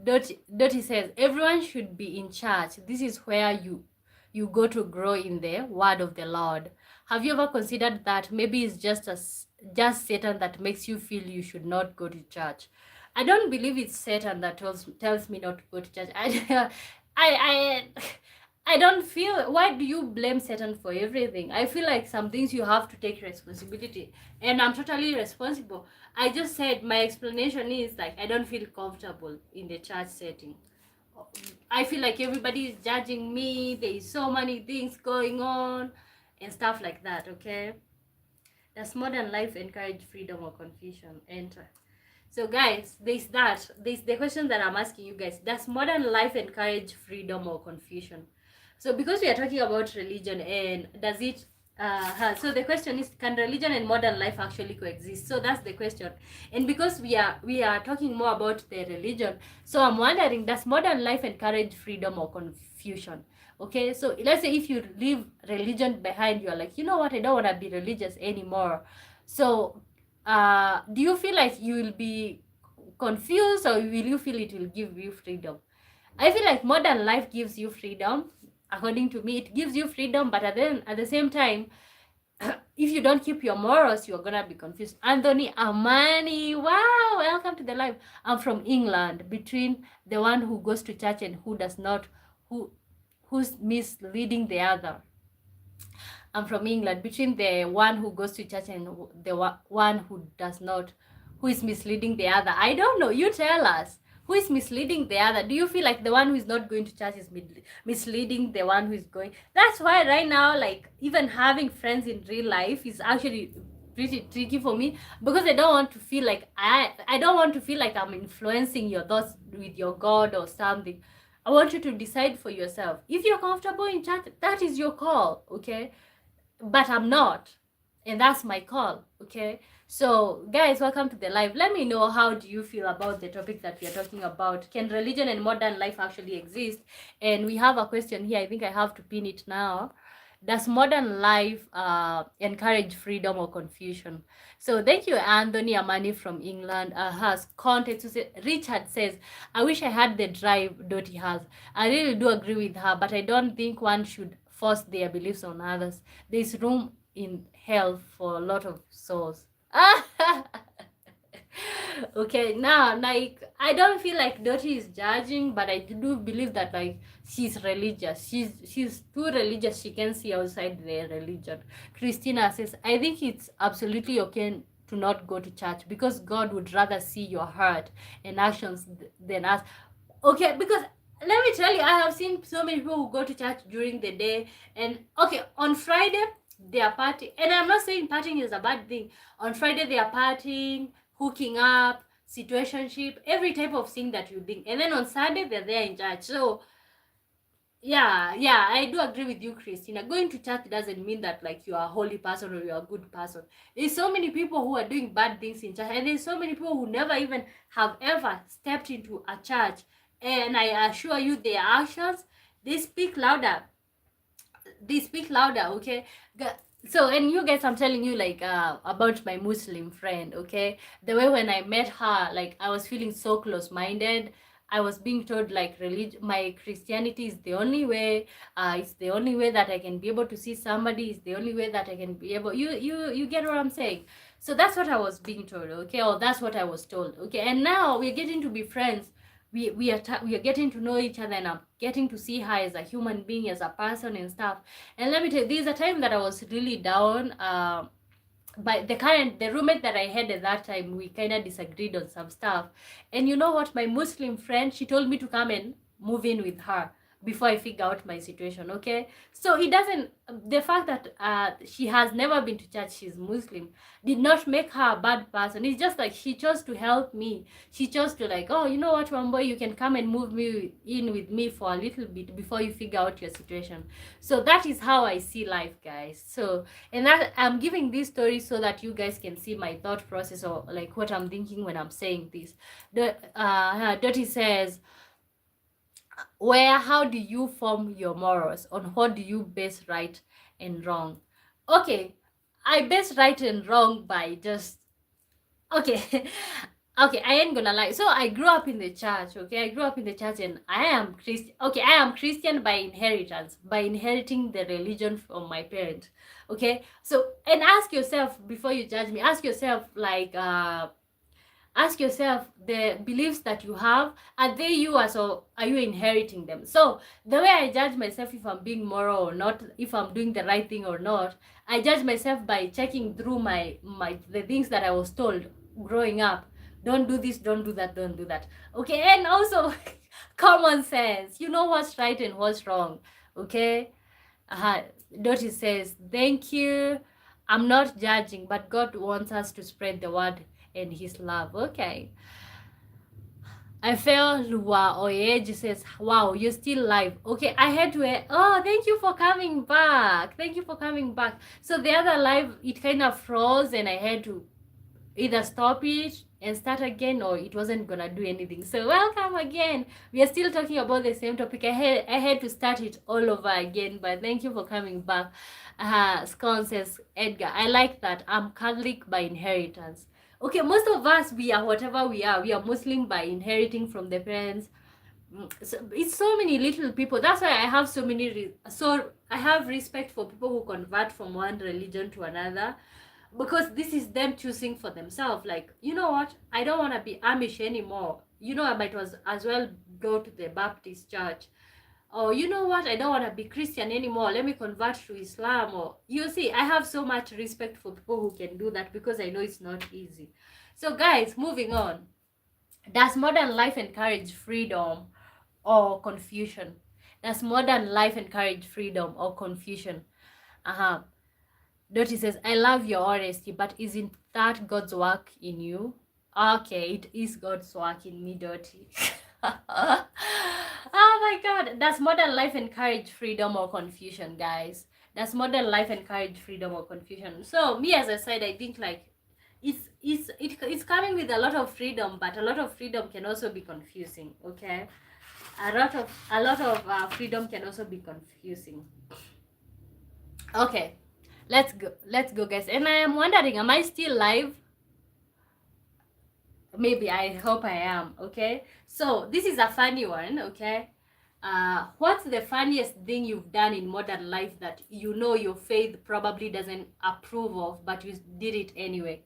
Dottie says everyone should be in church. This is where you go to grow in the word of the Lord. Have you ever considered that maybe it's just Satan that makes you feel you should not go to church? I don't believe it's Satan that tells me not to go to church. I don't feel. Why do you blame Satan for everything? I feel like some things you have to take responsibility, and I'm totally responsible. I just said my explanation is like I don't feel comfortable in the church setting. I feel like everybody is judging me. There is so many things going on and stuff like that. Okay, does modern life encourage freedom or confusion? Enter. So guys, there's the question that I'm asking you guys. Does modern life encourage freedom or confusion? So because we are talking about religion, and does it So the question is, can religion and modern life actually coexist? So that's the question. And because we are talking more about the religion, so I'm wondering, does modern life encourage freedom or confusion? Okay, so let's say if you leave religion behind, you're like, you know what, I don't want to be religious anymore. So do you feel like you will be confused, or will you feel it will give you freedom? I feel like modern life gives you freedom. According to me, it gives you freedom, but at the same time, if you don't keep your morals, you're gonna be confused. Anthony Amani, wow, welcome to the live. I'm from England. Between the one who goes to church and who does not, who's misleading the other. I'm from England. Between the one who goes to church and the one who does not, who is misleading the other. I don't know. You tell us. Who is misleading the other? Do you feel like the one who is not going to church is misleading the one who is going? That's why right now, like, even having friends in real life is actually pretty tricky for me, because I don't want to feel like I don't want to feel like I'm influencing your thoughts with your God or something. I want you to decide for yourself. If you're comfortable in church, that is your call, okay? But I'm not, and that's my call. Okay, so guys, welcome to the live. Let me know, how do you feel about the topic that we are talking about? Can religion and modern life actually exist? And we have a question here. I think I have to pin it now. Does modern life encourage freedom or confusion? So thank you, Anthony Amani from England. Has context. Richard says, I wish I had the drive Dottie has. I really do agree with her, but I don't think one should force their beliefs on others. There's room in hell for a lot of souls. Okay, now, like, I don't feel like Dottie is judging, but I do believe that, like, she's religious. She's too religious. She can see outside their religion. Christina says, I think it's absolutely okay to not go to church, because God would rather see your heart and actions than us. Okay, because let me tell you, I have seen so many people who go to church during the day, and okay, on Friday they are partying, and I'm not saying partying is a bad thing. On Friday they are partying, hooking up, situationship, every type of thing that you think, and then on Sunday they're there in church. So yeah, I do agree with you, Christina. Going to church doesn't mean that, like, you are a holy person or you're a good person. There's so many people who are doing bad things in church, and there's so many people who never even have ever stepped into a church. And I assure you, their actions, they speak louder. Okay? So, and you guys, I'm telling you, like, about my Muslim friend, okay? The way when I met her, like, I was feeling so close-minded. I was being told, like, my Christianity is the only way. It's the only way that I can be able to see somebody. It's the only way that I can be able. You get what I'm saying? So that's what I was being told, okay? Or that's what I was told, okay? And now we're getting to be friends. We are getting to know each other, and I'm getting to see her as a human being, as a person and stuff. And let me tell you, there's a time that I was really down. But the roommate that I had at that time, we kind of disagreed on some stuff. And you know what? My Muslim friend, she told me to come and move in with her before I figure out my situation, okay? So it doesn't, the fact that she has never been to church, she's Muslim, did not make her a bad person. It's just like she chose to help me. She chose to, like, oh, you know what, one boy, you can come and move me in with me for a little bit before you figure out your situation. So that is how I see life, guys. So, and that I'm giving this story so that you guys can see my thought process, or like what I'm thinking when I'm saying this. Dottie says, how do you form your morals? On what do you base right and wrong? Okay, I base right and wrong by just, okay. Okay, I ain't gonna lie. So I grew up in the church, okay? I grew up in the church, and I am Christian. Okay, I am Christian by inheritance, by inheriting the religion from my parents, okay? So, and ask yourself, before you judge me, ask yourself, like, ask yourself, the beliefs that you have, are they yours, or are you inheriting them? So the way I judge myself, if I'm being moral or not, if I'm doing the right thing or not, I judge myself by checking through the things that I was told growing up. Don't do this, don't do that, don't do that, okay? And also common sense, you know what's right and what's wrong, okay? Dottie says, thank you. I'm not judging, but God wants us to spread the word and his love. Okay. I feel Lua Oyeji says, wow, you're still live. Okay, I had to, oh, thank you for coming back. Thank you for coming back. So the other live, it kind of froze and I had to either stop it and start again, or it wasn't gonna do anything. So welcome again. We are still talking about the same topic. I had to start it all over again, but thank you for coming back. Scone says, Edgar, I like that. I'm Catholic by inheritance. Okay, most of us, we are whatever we are. We are Muslim by inheriting from the parents. So it's so many little people. That's why I have so many so I have respect for people who convert from one religion to another, because this is them choosing for themselves. Like, you know what, I don't want to be Amish anymore. You know, I might as well go to the Baptist church. Or, you know what, I don't want to be Christian anymore, let me convert to Islam. Or, you see, I have so much respect for people who can do that, because I know it's not easy. So guys, moving on. Does modern life encourage freedom or confusion? Does modern life encourage freedom or confusion? Dottie says, I love your honesty, but isn't that God's work in you? Okay, it is God's work in me, Dottie. Oh my God. Does modern life encourage freedom or confusion, guys? Does modern life encourage freedom or confusion? So me, as I said, I think like it's coming with a lot of freedom, but a lot of freedom can also be confusing. Okay, a lot of freedom can also be confusing. Okay, let's go guys. And I am wondering, am I still live? Maybe, I hope I am. Okay, so this is a funny one. Okay, what's the funniest thing you've done in modern life that you know your faith probably doesn't approve of, but you did it anyway?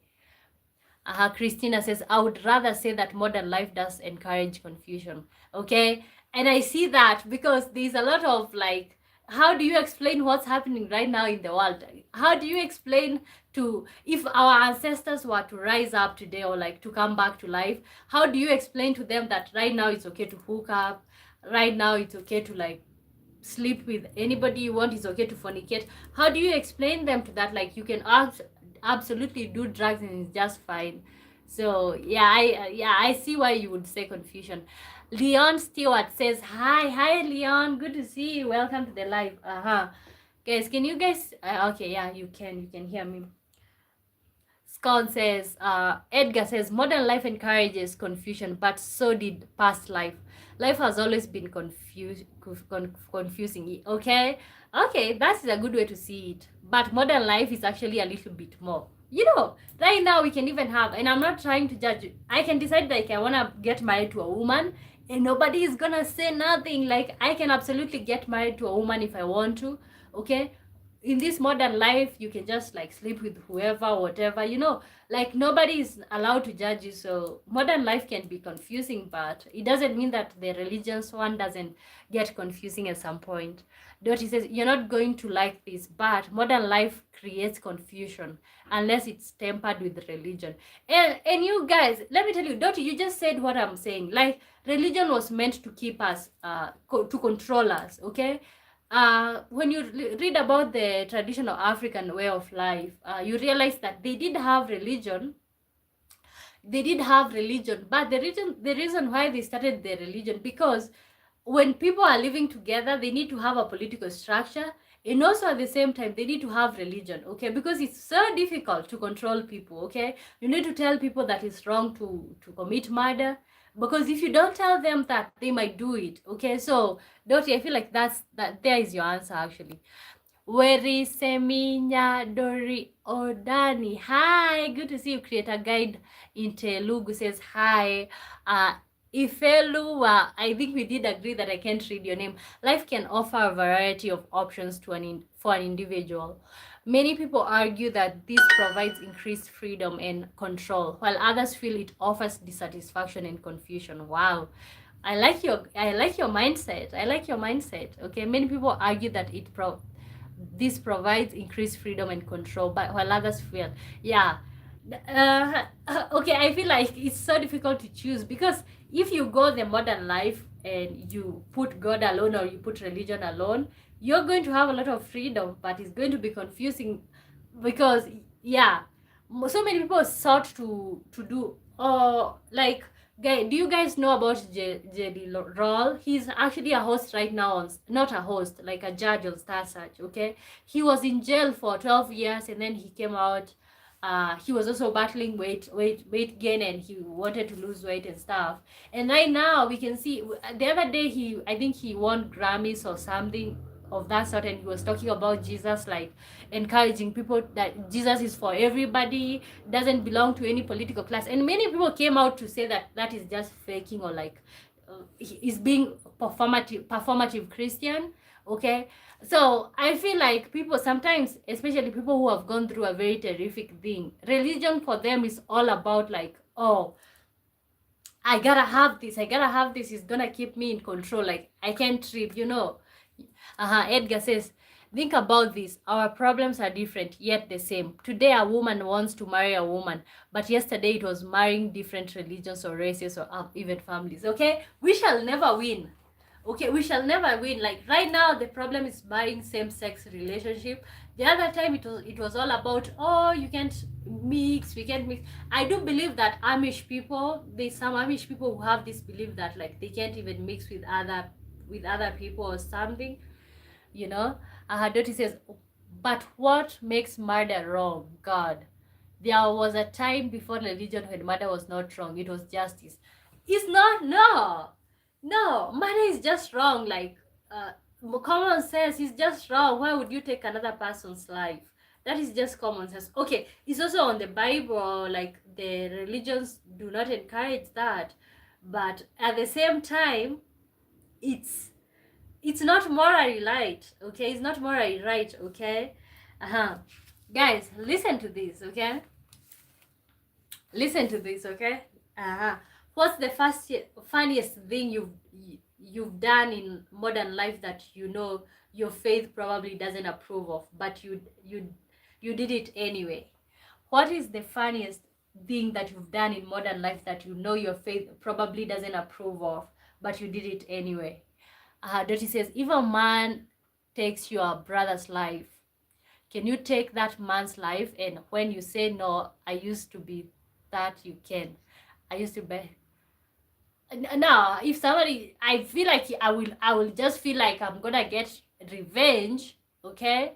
Christina says, I would rather say that modern life does encourage confusion. Okay, and I see that because there's a lot of like, how do you explain what's happening right now in the world? How do you explain to, if our ancestors were to rise up today or like to come back to life, how do you explain to them that right now it's okay to hook up, right now it's okay to like sleep with anybody you want, it's okay to fornicate? How do you explain them to that? Like, you can absolutely do drugs and it's just fine. So yeah, I see why you would say confusion. Leon Stewart says, hi Leon, good to see you, welcome to the live. Guys, can you guys okay, yeah, you can hear me. Scott says, Edgar says, modern life encourages confusion, but so did past life. Life has always been confusing. Okay, that's a good way to see it. But modern life is actually a little bit more. You know, right now we can even have, and I'm not trying to judge, I can decide like I want to get married to a woman and nobody is gonna say nothing. Like, I can absolutely get married to a woman if I want to. Okay, in this modern life you can just like sleep with whoever, whatever, you know, like nobody is allowed to judge you. So modern life can be confusing, but it doesn't mean that the religious one doesn't get confusing at some point. Dottie says, you're not going to like this, but modern life creates confusion unless it's tempered with religion. And you guys, let me tell you, Dottie, you just said what I'm saying. Like, religion was meant to keep us to control us. Okay, when you read about the traditional African way of life, you realize that they did have religion. But the reason why they started the religion, because when people are living together, they need to have a political structure, and also at the same time they need to have religion. Okay, because it's so difficult to control people. Okay, you need to tell people that it's wrong to commit murder, because if you don't tell them that, they might do it. Okay, so Dottie, I feel like that there is your answer actually. Weri Seminya Dori Odani. Hi, good to see you. Creator Guide in Telugu says hi. Ifelua, I think we did agree that I can't read your name. Life can offer a variety of options to for an individual. Many people argue that this provides increased freedom and control, while others feel it offers dissatisfaction and confusion. Wow. I like your mindset. Okay, many people argue that this provides increased freedom and control, but while others feel, yeah, okay, I feel like it's so difficult to choose, because if you go the modern life and you put God alone or you put religion alone, you're going to have a lot of freedom, but it's going to be confusing, because yeah, so many people sought to do like Guy, do you guys know about JD Roll? He's actually a host right now on, not a host, like a judge on Star Search, okay? He was in jail for 12 years and then he came out. He was also battling weight gain, and he wanted to lose weight and stuff. And right now we can see, the other day I think he won Grammys or something of that sort, and he was talking about Jesus, like encouraging people that Jesus is for everybody, doesn't belong to any political class. And many people came out to say that that is just faking, or like is being performative Christian, okay? So I feel like people sometimes, especially people who have gone through a very terrific thing, religion for them is all about like, oh, I gotta have this, it's gonna keep me in control, like I can't trip, you know. Edgar says, think about this. Our problems are different, yet the same. Today, a woman wants to marry a woman, but yesterday it was marrying different religions or races or even families. Okay? We shall never win. Okay, we shall never win. Like right now, the problem is marrying same-sex relationship. The other time, it was all about, oh, you can't mix, we can't mix. I do believe that Amish people, there's some Amish people who have this belief that like they can't even mix with other people or something, you know. Hadoti says, but what makes murder wrong? God, there was a time before religion when murder was not wrong, it was justice. It's not. No, murder is just wrong. Like common sense is just wrong. Why would you take another person's life? That is just common sense. Okay, it's also on the Bible, like the religions do not encourage that, but at the same time, it's not morally right, okay? It's not morally right, okay? Guys, listen to this, okay? Listen to this, okay? What's the funniest thing you've done in modern life that you know your faith probably doesn't approve of, but you did it anyway? What is the funniest thing that you've done in modern life that you know your faith probably doesn't approve of, but you did it anyway? Dottie says, if a man takes your brother's life, can you take that man's life? And when you say no, I used to be that, you can. I used to be. Now, if somebody, I feel like I will just feel like I'm gonna get revenge, okay?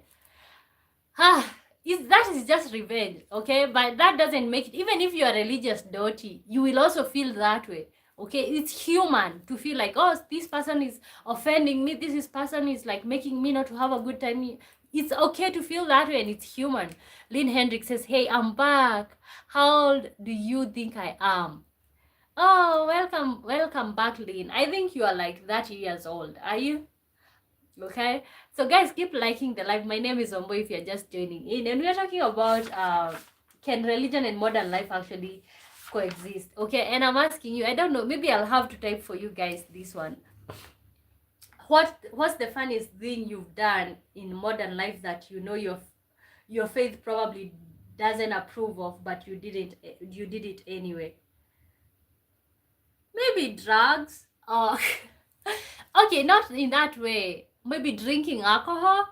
That is just revenge, okay? But that doesn't make it. Even if you are religious, Dottie, you will also feel that way. Okay, it's human to feel like, oh, this person is offending me, this person is like making me not to have a good time. It's okay to feel that way, and it's human. Lynn Hendrick says, hey, I'm back. How old do you think I am? Oh, welcome back, Lynn. I think you are like 30 years old. Are you? Okay, so guys, keep liking the live. My name is Ombo if you're just joining in, and we're talking about can religion and modern life actually coexist? Okay, and I'm asking you, I don't know, maybe I'll have to type for you guys this one. What's the funniest thing you've done in modern life that you know your faith probably doesn't approve of, but you did it anyway? Maybe drugs, or okay, not in that way. Maybe drinking alcohol.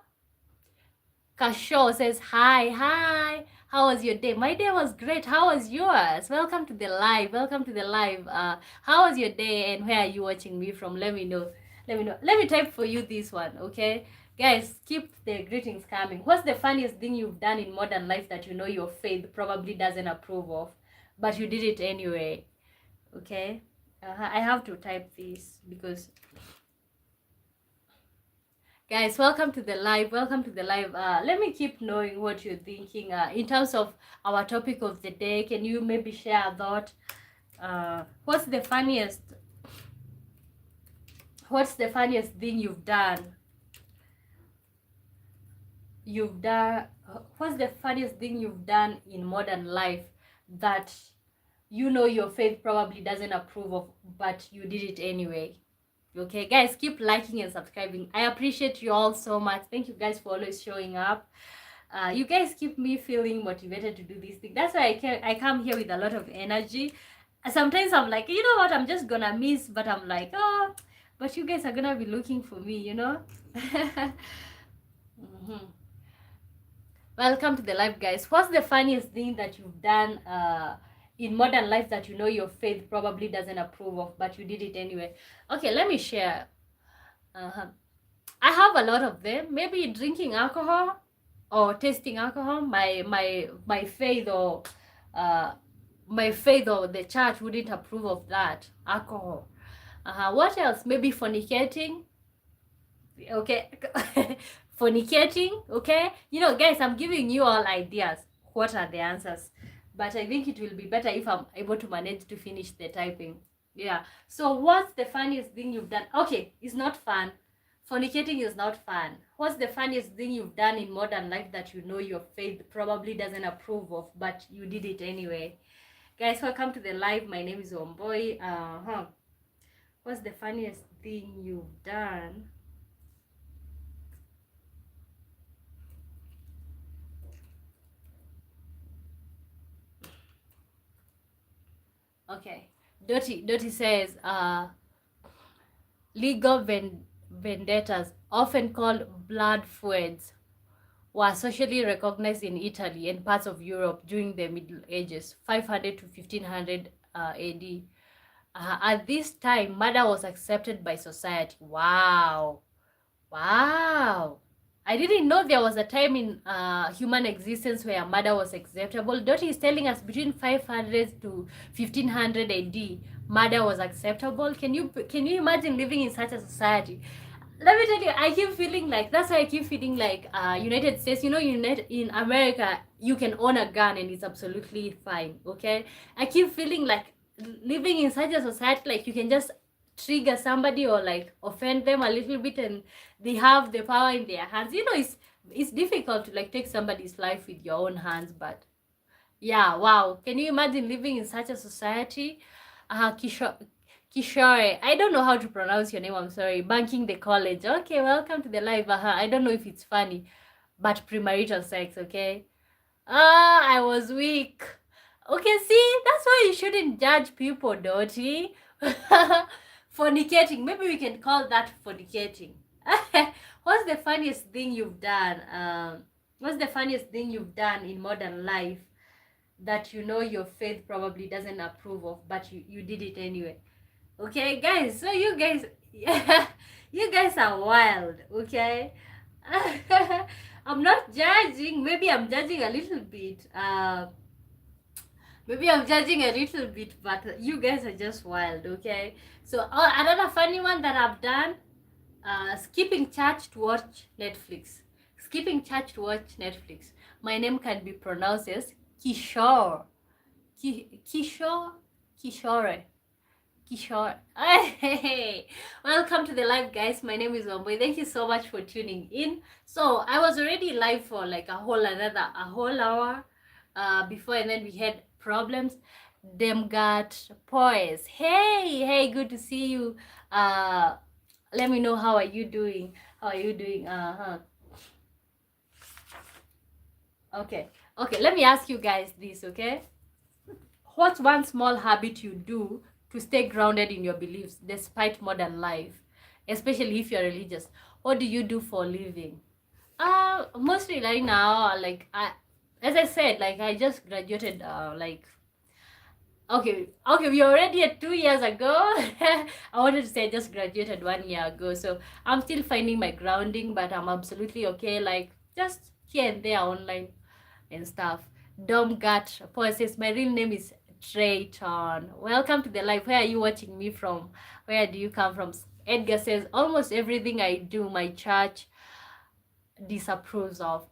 Kasho says, hi. How was your day? My day was great. How was yours? Welcome to the live. How was your day, and where are you watching me from? Let me know. Let me type for you this one, okay? Guys, keep the greetings coming. What's the funniest thing you've done in modern life that you know your faith probably doesn't approve of, but you did it anyway? Okay? I have to type this because... Guys, welcome to the live. Let me keep knowing what you're thinking in terms of our topic of the day. Can you maybe share a thought? What's the funniest thing you've done? What's the funniest thing you've done in modern life that you know your faith probably doesn't approve of, but you did it anyway? Okay, guys, keep liking and subscribing. I appreciate you all so much. Thank you guys for always showing up. You guys keep me feeling motivated to do this thing. That's why I come here with a lot of energy. Sometimes I'm like, you know what, I'm just gonna miss, but I'm like, oh, but you guys are gonna be looking for me, you know. Welcome to the live, guys. What's the funniest thing that you've done in modern life that you know your faith probably doesn't approve of, but you did it anyway. Okay, let me share. Uh-huh. I have a lot of them. Maybe drinking alcohol or tasting alcohol. My faith or uh my faith or the church wouldn't approve of that alcohol. What else? Maybe fornicating. Okay. Fornicating. Okay, you know, guys, I'm giving you all ideas. What are the answers? But I think it will be better if I'm able to manage to finish the typing. Yeah. So what's the funniest thing you've done? Okay, it's not fun. Fornicating is not fun. What's the funniest thing you've done in modern life that you know your faith probably doesn't approve of, but you did it anyway? Guys, welcome to the live. My name is Omboy. What's the funniest thing you've done? Okay. Dottie says, legal vendettas, often called blood feuds, were socially recognized in Italy and parts of Europe during the Middle Ages, 500 to 1500 AD. At this time, murder was accepted by society. Wow. Wow. I didn't know there was a time in human existence where murder was acceptable. Dottie is telling us between 500 to 1500 AD, murder was acceptable. Can you imagine living in such a society? Let me tell you, I keep feeling like, that's why I keep feeling like United States, you know, in America, you can own a gun and it's absolutely fine, okay? I keep feeling like living in such a society, like you can just trigger somebody or like offend them a little bit and they have the power in their hands. You know, it's difficult to like take somebody's life with your own hands, but yeah, wow. Can you imagine living in such a society? Kishore, I don't know how to pronounce your name, I'm sorry. Banking the college. Okay, welcome to the live. I don't know if it's funny, but premarital sex, okay? I was weak. Okay, see, that's why you shouldn't judge people, Dottie. Fornicating, maybe we can call that fornicating. What's the funniest thing you've done? What's the funniest thing you've done in modern life that you know your faith probably doesn't approve of, but you did it anyway? Okay, guys, so you guys, you guys are wild, okay? I'm not judging. Maybe I'm judging a little bit. Maybe I'm judging a little bit, but you guys are just wild, okay? So another funny one that I've done, skipping church to watch Netflix. Skipping church to watch Netflix. My name can be pronounced as Kishore. Kishore? Kishore. Kishore. Hey, welcome to the live, guys. My name is Omboy. Thank you so much for tuning in. So I was already live for like a whole hour before, and then we had problems. Them got poise. Hey, good to see you. Let me know, how are you doing? Okay, let me ask you guys this, okay? What's one small habit you do to stay grounded in your beliefs despite modern life, especially if you're religious? What do you do for a living? Mostly right now, like as I said, like I just graduated okay, we already at 2 years ago. I wanted to say I just graduated 1 year ago, so I'm still finding my grounding, but I'm absolutely okay, like just here and there online and stuff. Domgat Paul says my real name is Trayton. Welcome to the live. Where are you watching me from? Where do you come from? Edgar says almost everything I do my church disapproves of.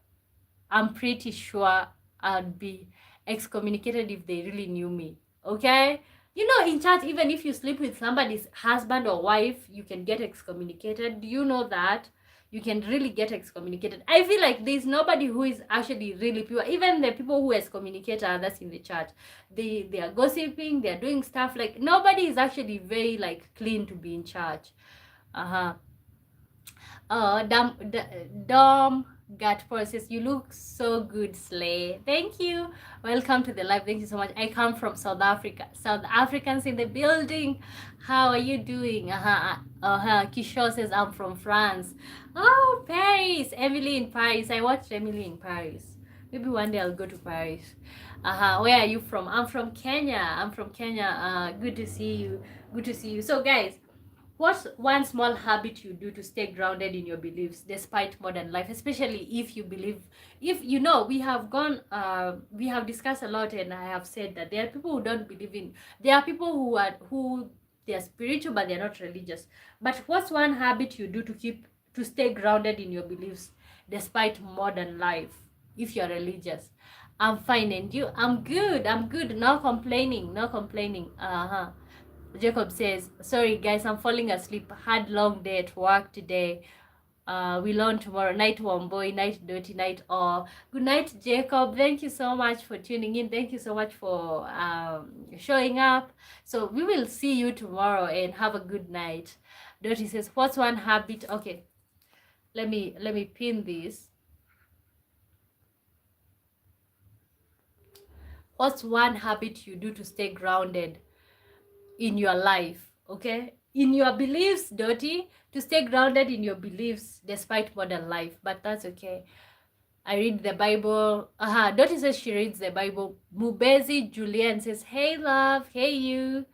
I'm pretty sure I'd be excommunicated if they really knew me. Okay, you know, in church, even if you sleep with somebody's husband or wife, you can get excommunicated. Do you know that? You can really get excommunicated. I feel like there's nobody who is actually really pure. Even the people who excommunicate others in the church, they are gossiping, they are doing stuff, like nobody is actually very like clean to be in church. Dom Gat process. You look so good, Slay. Thank you. Welcome to the live. Thank you so much. I come from South Africa. South Africans in the building. How are you doing? Kishore says I'm from France. Oh, Paris. Emily in Paris. I watched Emily in Paris. Maybe one day I'll go to Paris. Where are you from? I'm from Kenya. I'm from Kenya. Good to see you. Good to see you. So guys, what's one small habit you do to stay grounded in your beliefs despite modern life, especially if you believe, if you know, we have discussed a lot, and I have said that there are people who don't believe in, there are people who they're spiritual but they're not religious. But what's one habit you do to stay grounded in your beliefs despite modern life? If you're religious, I'm fine, and you? I'm good, no complaining, no complaining. Jacob says, sorry guys, I'm falling asleep. Had long day at work today. We'll on tomorrow. Night one boy, night dirty, night all. Good night, Jacob. Thank you so much for tuning in. Thank you so much for showing up. So we will see you tomorrow, and have a good night. Dirty says, what's one habit? Okay, let me pin this. What's one habit you do to stay grounded in your life? Okay, in your beliefs, Dirty, to stay grounded in your beliefs despite modern life. But that's okay. I read the Bible. Dirty says she reads the Bible. Mubezi Julian says, hey love, hey you.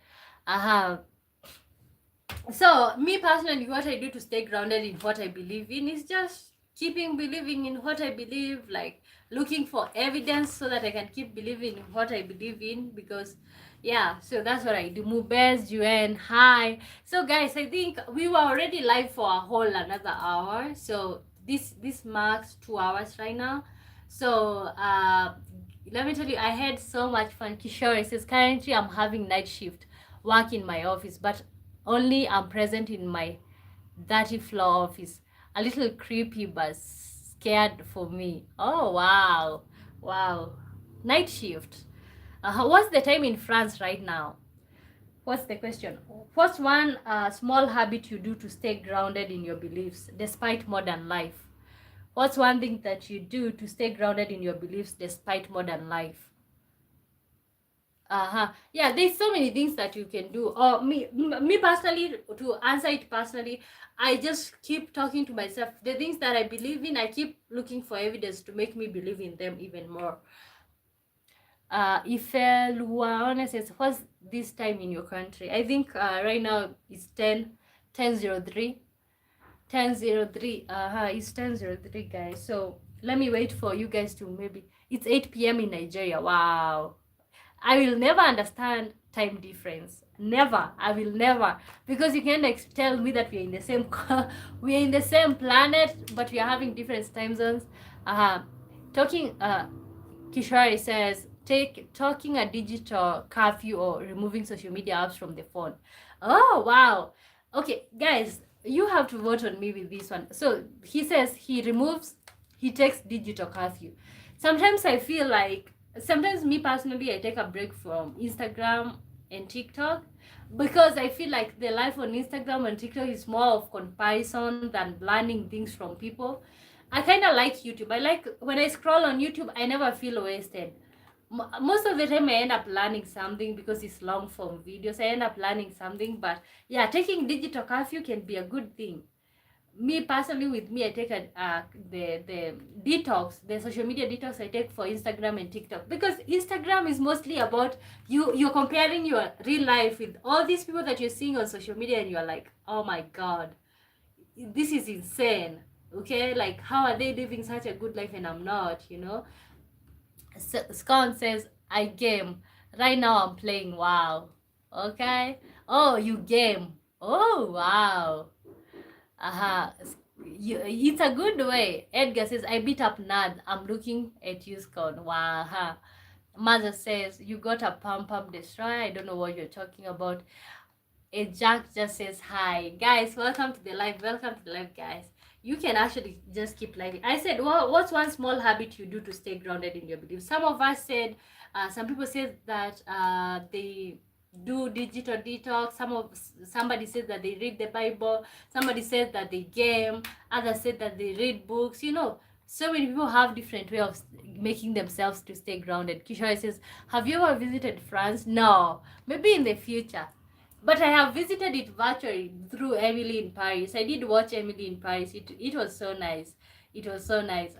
So me personally, what I do to stay grounded in what I believe in is just keeping believing in what I believe, like looking for evidence so that I can keep believing in what I believe in. Because yeah, so that's what I do. Mubez, Juan, hi. So guys, I think we were already live for a whole another hour. So this marks 2 hours right now. So let me tell you, I had so much fun. Kishore says, currently I'm having night shift work in my office, but only I'm present in my dirty floor office. A little creepy but scared for me. Oh wow, wow. Night shift. What's the time in France right now? What's the question? What's one small habit you do to stay grounded in your beliefs despite modern life? What's one thing that you do to stay grounded in your beliefs despite modern life? Yeah, there's so many things that you can do. Or me personally, to answer it personally, I just keep talking to myself. The things that I believe in, I keep looking for evidence to make me believe in them even more. If Luana says, what's this time in your country? I think right now it's 10:03. 10:03. It's 10:03, guys. So let me wait for you guys to, maybe it's 8 p.m. in Nigeria. Wow. I will never understand time difference. Never. I will never. Because you can't tell me that we are in the same we are in the same planet, but we are having different time zones. Talking Kishari says, talking a digital curfew or removing social media apps from the phone. Oh wow. Okay, guys, you have to vote on me with this one. So he says he takes digital curfew. Sometimes I feel like, sometimes me personally, I take a break from Instagram and TikTok, because I feel like the life on Instagram and TikTok is more of comparison than learning things from people. I kind of like YouTube. I like when I scroll on YouTube, I never feel wasted. Most of the time I end up learning something because it's long form videos. I end up learning something. But yeah, taking digital curfew can be a good thing. Me personally, with me, I take the detox, the social media detox I take for Instagram and TikTok, because Instagram is mostly about you're comparing your real life with all these people that you're seeing on social media, and you're like, oh my god, this is insane. Okay, like how are they living such a good life and I'm not, you know? Scone says, I game. Right now I'm playing. Wow. Okay. Oh, you game. Oh, wow. It's a good way. Edgar says, I beat up Nad. I'm looking at you, Scone. Wow. Mother says, you got a pump destroyer. I don't know what you're talking about. Jack just says, hi. Guys, welcome to the live. Welcome to the live, guys. You can actually just keep living. I said, well, what's one small habit you do to stay grounded in your beliefs? Some of us said, some people said that they do digital detox. Somebody said that they read the Bible. Somebody said that they game. Others said that they read books. You know, so many people have different way of making themselves to stay grounded. Kishore says, have you ever visited France? No, maybe in the future. But I have visited it virtually through Emily in Paris. I did watch Emily in Paris. It was so nice. It was so nice.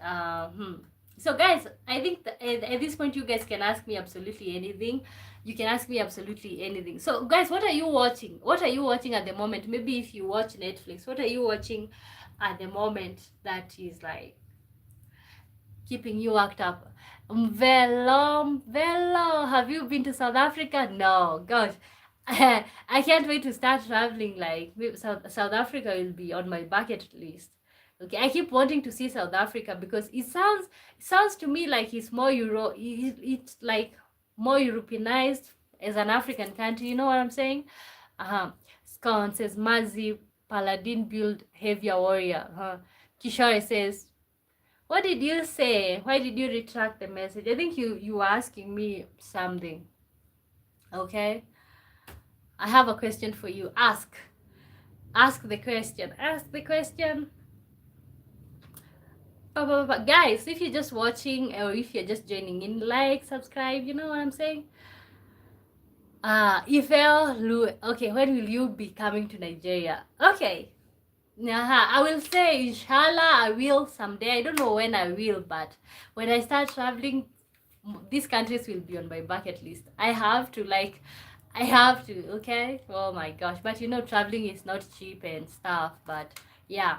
So guys, I think at this point you guys can ask me absolutely anything. You can ask me absolutely anything. So guys, what are you watching? What are you watching at the moment? Maybe if you watch Netflix, what are you watching at the moment that is like keeping you worked up? Velo, have you been to South Africa? No, gosh. I can't wait to start traveling. Like South Africa will be on my bucket list. Okay, I keep wanting to see South Africa because it sounds to me like it's more it's like more Europeanized as an African country. You know what I'm saying? Scon says Mazi Paladin build heavier warrior. Kishore says, what did you say? Why did you retract the message? I think you were asking me something. Okay? I have a question for you. Ask. Ask the question. Ask the question. Guys, if you're just watching or if you're just joining in, like, subscribe, you know what I'm saying? Okay, when will you be coming to Nigeria? Okay. I will say, inshallah, I will someday. I don't know when I will, but when I start traveling, these countries will be on my bucket list. I have to, okay? Oh my gosh. But you know, traveling is not cheap and stuff, but yeah.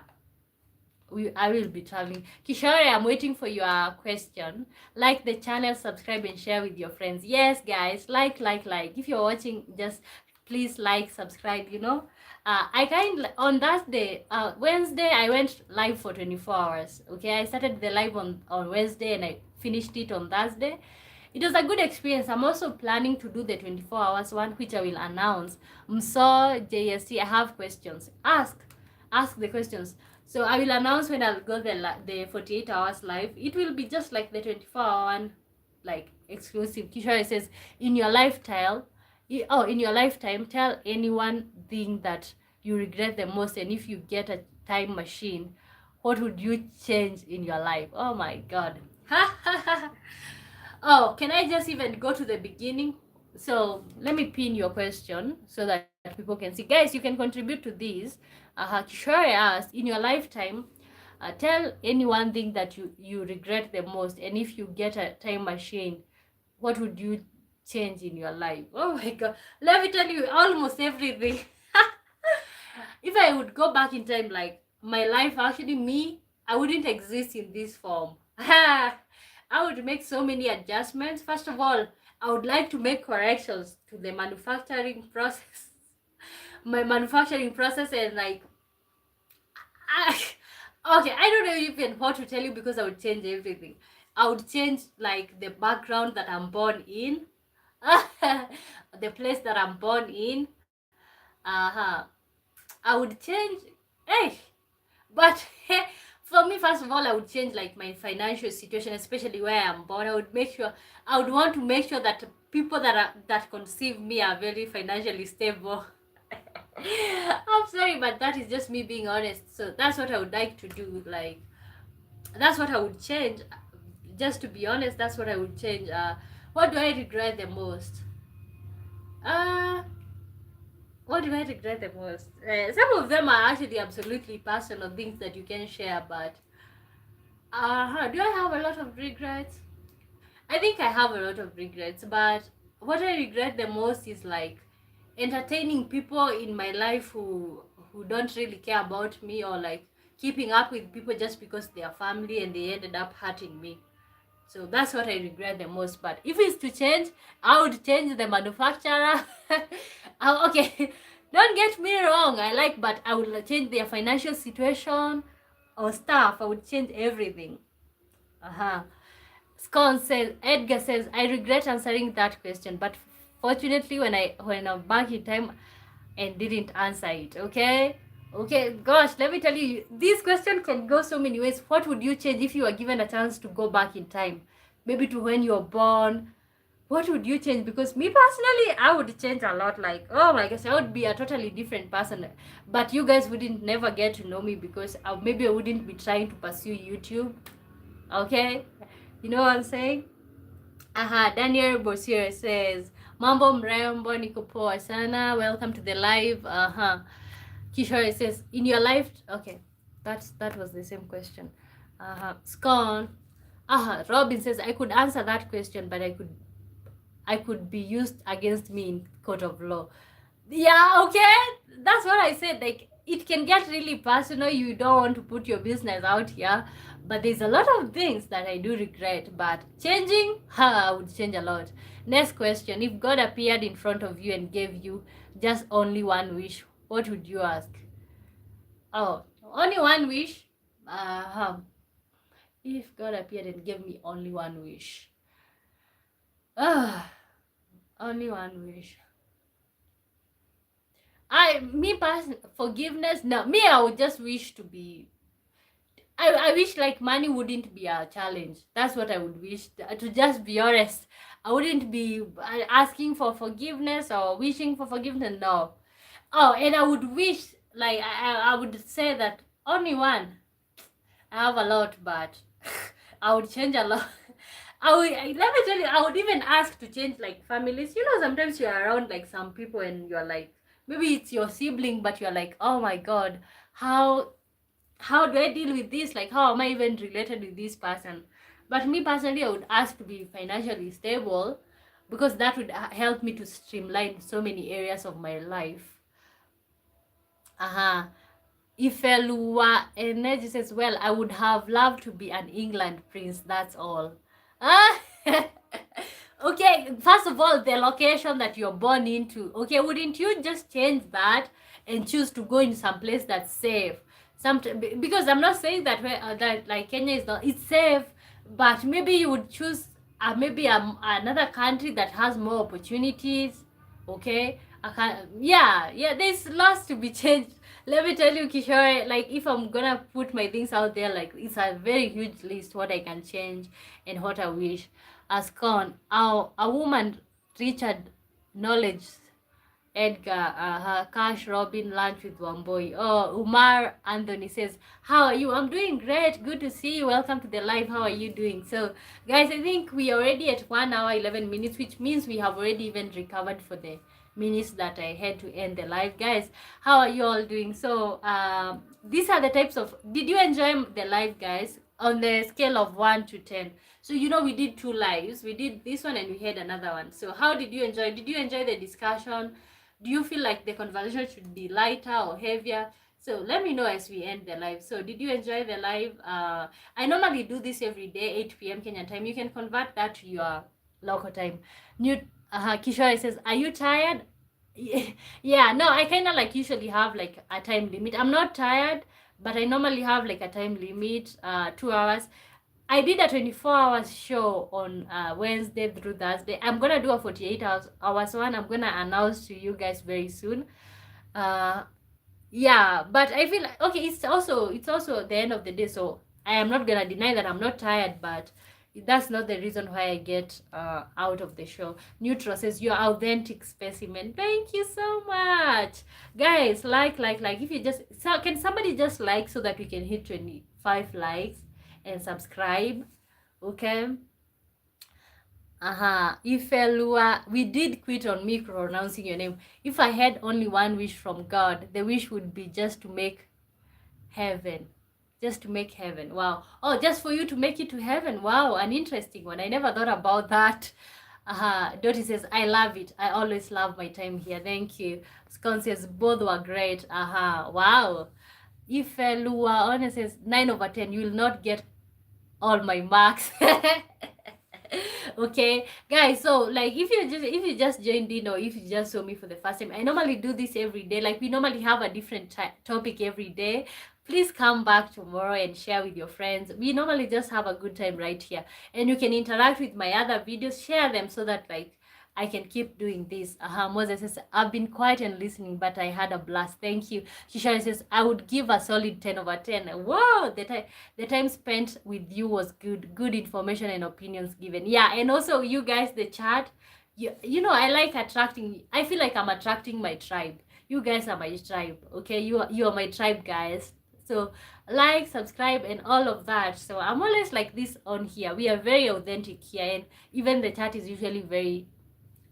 I will be traveling. Kishore, I'm waiting for your question. Like the channel, subscribe and share with your friends. Yes, guys, like. If you're watching, just please like, subscribe, you know. On that day, Wednesday, I went live for 24 hours. Okay, I started the live on Wednesday and I finished it on Thursday. It was a good experience. I'm also planning to do the 24 hours one, which I will announce. So JSC, I have questions. Ask the questions. So I will announce when I'll go the 48 hours live. It will be just like the 24-hour one, like exclusive. Kishore says, in your lifetime, tell anyone thing that you regret the most, and if you get a time machine, what would you change in your life? Oh my God. Oh, can I just even go to the beginning? So let me pin your question so that people can see. Guys, you can contribute to this. Kishore asked, in your lifetime, tell any one thing that you regret the most, and if you get a time machine, what would you change in your life? Oh my God. Let me tell you, almost everything. If I would go back in time, like my life, actually, I wouldn't exist in this form. I would make so many adjustments. First of all, I would like to make corrections to the manufacturing process. My manufacturing process, and like, okay, I don't know even what to tell you because I would change everything. I would change like the background that I'm born in, the place that I'm born in. I would change. Hey, but for me, first of all, I would change like my financial situation, especially where I'm born. I would want to make sure that people that conceive me are very financially stable. I'm sorry, but that is just me being honest. So that's what I would like to do. Like, that's what I would change. Just to be honest, that's what I would change. What do I regret the most? Uh, what do I regret the most? Some of them are actually absolutely personal things that you can share, but do I have a lot of regrets? I think I have a lot of regrets, but what I regret the most is like entertaining people in my life who don't really care about me, or like keeping up with people just because they are family and they ended up hurting me. So that's what I regret the most. But if it's to change, I would change the manufacturer. Okay, don't get me wrong. But I would change their financial situation or stuff. I would change everything. Edgar says, I regret answering that question, but fortunately, when I'm back in time and didn't answer it. Okay, gosh, let me tell you, this question can go so many ways. What would you change if you were given a chance to go back in time? Maybe to when you were born. What would you change? Because me personally, I would change a lot. Like, oh my gosh, I would be a totally different person. But you guys wouldn't never get to know me because maybe I wouldn't be trying to pursue YouTube. Okay? You know what I'm saying? Daniel Bosir says, Mambo mrembo niko poa sana. Welcome to the live. Kishore says, in your life, okay, that was the same question. Scone, Robin says, I could answer that question, but I could be used against me in court of law. Yeah, okay. That's what I said. Like, it can get really personal. You don't want to put your business out here. But there's a lot of things that I do regret. But changing, I would change a lot. Next question. If God appeared in front of you and gave you just only one wish, what would you ask? Oh, only one wish? If God appeared and gave me only one wish. Only one wish. Forgiveness. No, me, I would just wish to be. I wish like money wouldn't be a challenge. That's what I would wish. To just be honest, I wouldn't be asking for forgiveness or wishing for forgiveness. No. Oh, and I would wish like I would say that only one. I have a lot, but I would change a lot. Let me tell you, I would even ask to change like families. You know, sometimes you're around like some people and you're like, maybe it's your sibling, but you're like, oh my god, how do I deal with this? Like, how am I even related with this person? But me personally, I would ask to be financially stable, because that would help me to streamline so many areas of my life. Ifelua Energy says, well, I would have loved to be an England prince, that's all. Okay, first of all, the location that you're born into. Okay, wouldn't you just change that and choose to go in some place that's safe? Because I'm not saying that that like Kenya is not, it's safe, but maybe you would choose maybe another country that has more opportunities. Okay, yeah, there's lots to be changed. Let me tell you, Kishore, like if I'm gonna put my things out there, like it's a very huge list what I can change and what I wish. As con, a woman, Richard, knowledge, Edgar, Cash, Robin, lunch with Wamboi. Oh, Umar Anthony says, how are you? I'm doing great. Good to see you. Welcome to the live. How are you doing? So, guys, I think we are already at 1 hour, 11 minutes, which means we have already even recovered for the minutes that I had to end the live. Guys, how are you all doing? So, these are the types of... Did you enjoy the live, guys? On the scale of 1 to 10. So, you know, we did 2 lives. We did this one and we had another one. So, how did you enjoy? Did you enjoy the discussion? Do you feel like the conversation should be lighter or heavier? So let me know as we end the live. So did you enjoy the live? I normally do this every day, 8 p.m. Kenyan time. You can convert that to your local time. Kishore says, are you tired? Yeah, no, I kind of like usually have like a time limit. I'm not tired, but I normally have like a time limit, 2 hours. I did a 24-hour show on Wednesday through Thursday. I'm gonna do a 48 hours one. I'm gonna announce to you guys very soon. Yeah, but I feel like, okay, it's also the end of the day, so I am not gonna deny that I'm not tired, but that's not the reason why I get out of the show. Neutral says, you're authentic specimen. Thank you so much, guys. Like if you just, so can somebody just like so that we can hit 25 likes and subscribe? Okay. Ifelua, we did quit on me pronouncing your name. If I had only one wish from God, the wish would be just to make heaven. Just to make heaven. Wow. Oh, just for you to make it to heaven. Wow, an interesting one. I never thought about that. Dottie says, I love it. I always love my time here. Thank you. Scone says, both were great. Wow. Ifelua One says, 9 over 10. You will not get all my marks. Okay, guys, so like if you just joined in, or if you just saw me for the first time, I normally do this every day. Like we normally have a different topic every day. Please come back tomorrow and share with your friends. We normally just have a good time right here, and you can interact with my other videos, share them so that like I can keep doing this. Moses says, I've been quiet and listening, but I had a blast. Thank you. Shishari says, I would give a solid 10 over 10. Wow, the time spent with you was good. Good information and opinions given. Yeah, and also you guys, the chat, you know, I like attracting, I feel like I'm attracting my tribe. You guys are my tribe, okay? You are my tribe, guys. So like, subscribe, and all of that. So I'm always like this on here. We are very authentic here, and even the chat is usually very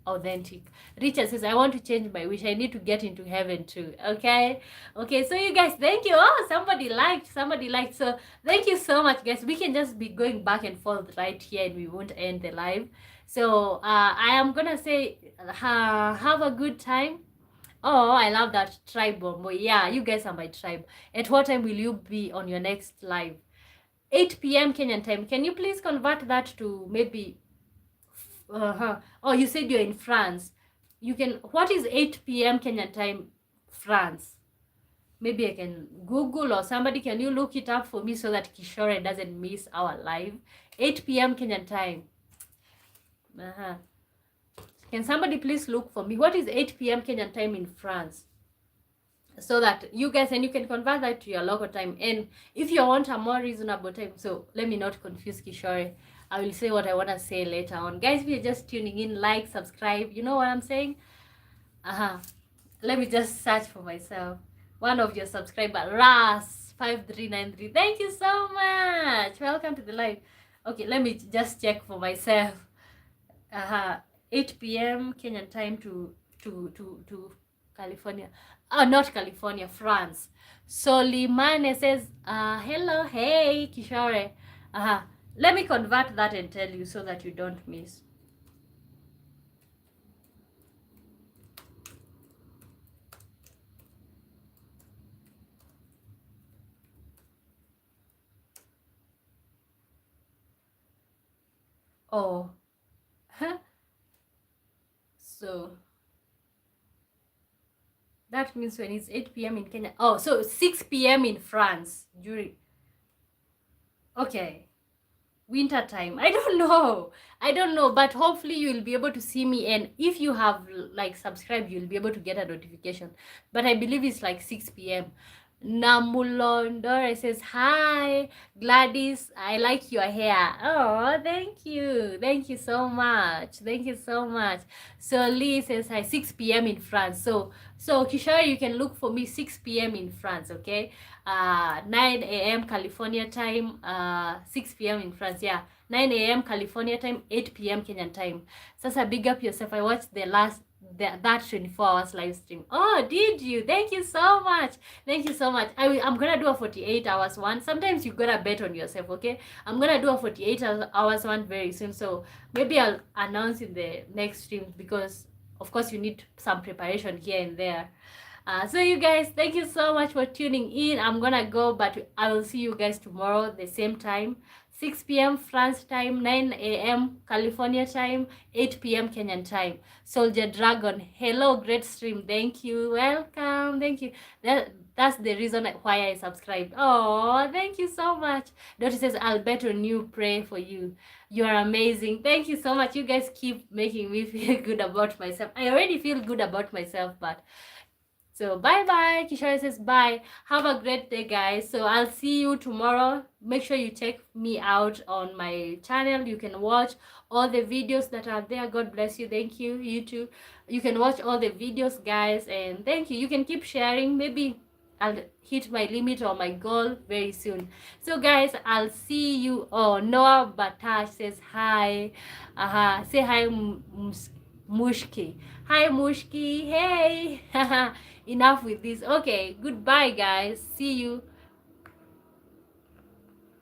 authentic. Richard says, I want to change my wish. I need to get into heaven too. Okay. Okay. So you guys, thank you. Oh, somebody liked. Somebody liked. So thank you so much, guys. We can just be going back and forth right here, and we won't end the live. So I am gonna say, have a good time. Oh, I love that tribe, Bombo. Yeah, you guys are my tribe. At what time will you be on your next live? 8 p.m. Kenyan time. Can you please convert that to maybe oh, you said you're in France. You can, what is 8 p.m. Kenyan time, France? Maybe I can Google, or somebody, can you look it up for me so that Kishore doesn't miss our live? 8 p.m. Kenyan time. Can somebody please look for me? What is 8 p.m. Kenyan time in France? So that you guys, and you can convert that to your local time. And if you want a more reasonable time, so let me not confuse Kishore. I will say what I want to say later on. Guys, if you're just tuning in, like, subscribe. You know what I'm saying? Let me just search for myself. One of your subscribers, Ras5393. Thank you so much. Welcome to the live. Okay, let me just check for myself. 8 p.m. Kenyan time to California. Oh, not California, France. Solimane says, hello, hey, Kishore. Let me convert that and tell you so that you don't miss. Oh. So that means when it's 8 p.m. in Kenya. Oh, so 6 p.m. in France during. Okay. Winter time. I don't know, but hopefully you'll be able to see me, and if you have like subscribed, you'll be able to get a notification. But I believe it's like 6 p.m. Namulondore says, hi Gladys, I like your hair. Oh, thank you so much, So Lee says, hi, 6 p.m. in France. So Kishore, you can look for me 6 p.m. in France. Okay, 9 a.m. California time, 6 p.m. in France. Yeah, 9 a.m. California time, 8 p.m. Kenyan time. Sasa, big up yourself. I watched that 24 hours live stream. Oh, did you? Thank you so much. I'm gonna do a 48 hours one. Sometimes you gotta bet on yourself. Okay, I'm gonna do a 48 hours one very soon, so maybe I'll announce in the next stream, because of course you need some preparation here and there. So you guys, thank you so much for tuning in. I'm gonna go, but I will see you guys tomorrow the same time, 6 p.m. France time, 9 a.m. California time, 8 p.m. Kenyan time. Soldier Dragon, hello, great stream. Thank you. Welcome. Thank you. That's the reason why I subscribed. Oh, thank you so much. Dottie says, I'll bet on you, pray for you. You are amazing. Thank you so much. You guys keep making me feel good about myself. I already feel good about myself, but so bye. Kishore says bye. Have a great day, guys. So I'll see you tomorrow. Make sure you check me out on my channel. You can watch all the videos that are there. God bless you. Thank you. You too. You can watch all the videos, guys, and thank you. You can keep sharing. Maybe I'll hit my limit or my goal very soon. So guys, I'll see you. Oh, Noah Batash says hi. Say hi, Mushki. Hi, Mushki. Hey. Enough with this. Okay, goodbye, guys. See you.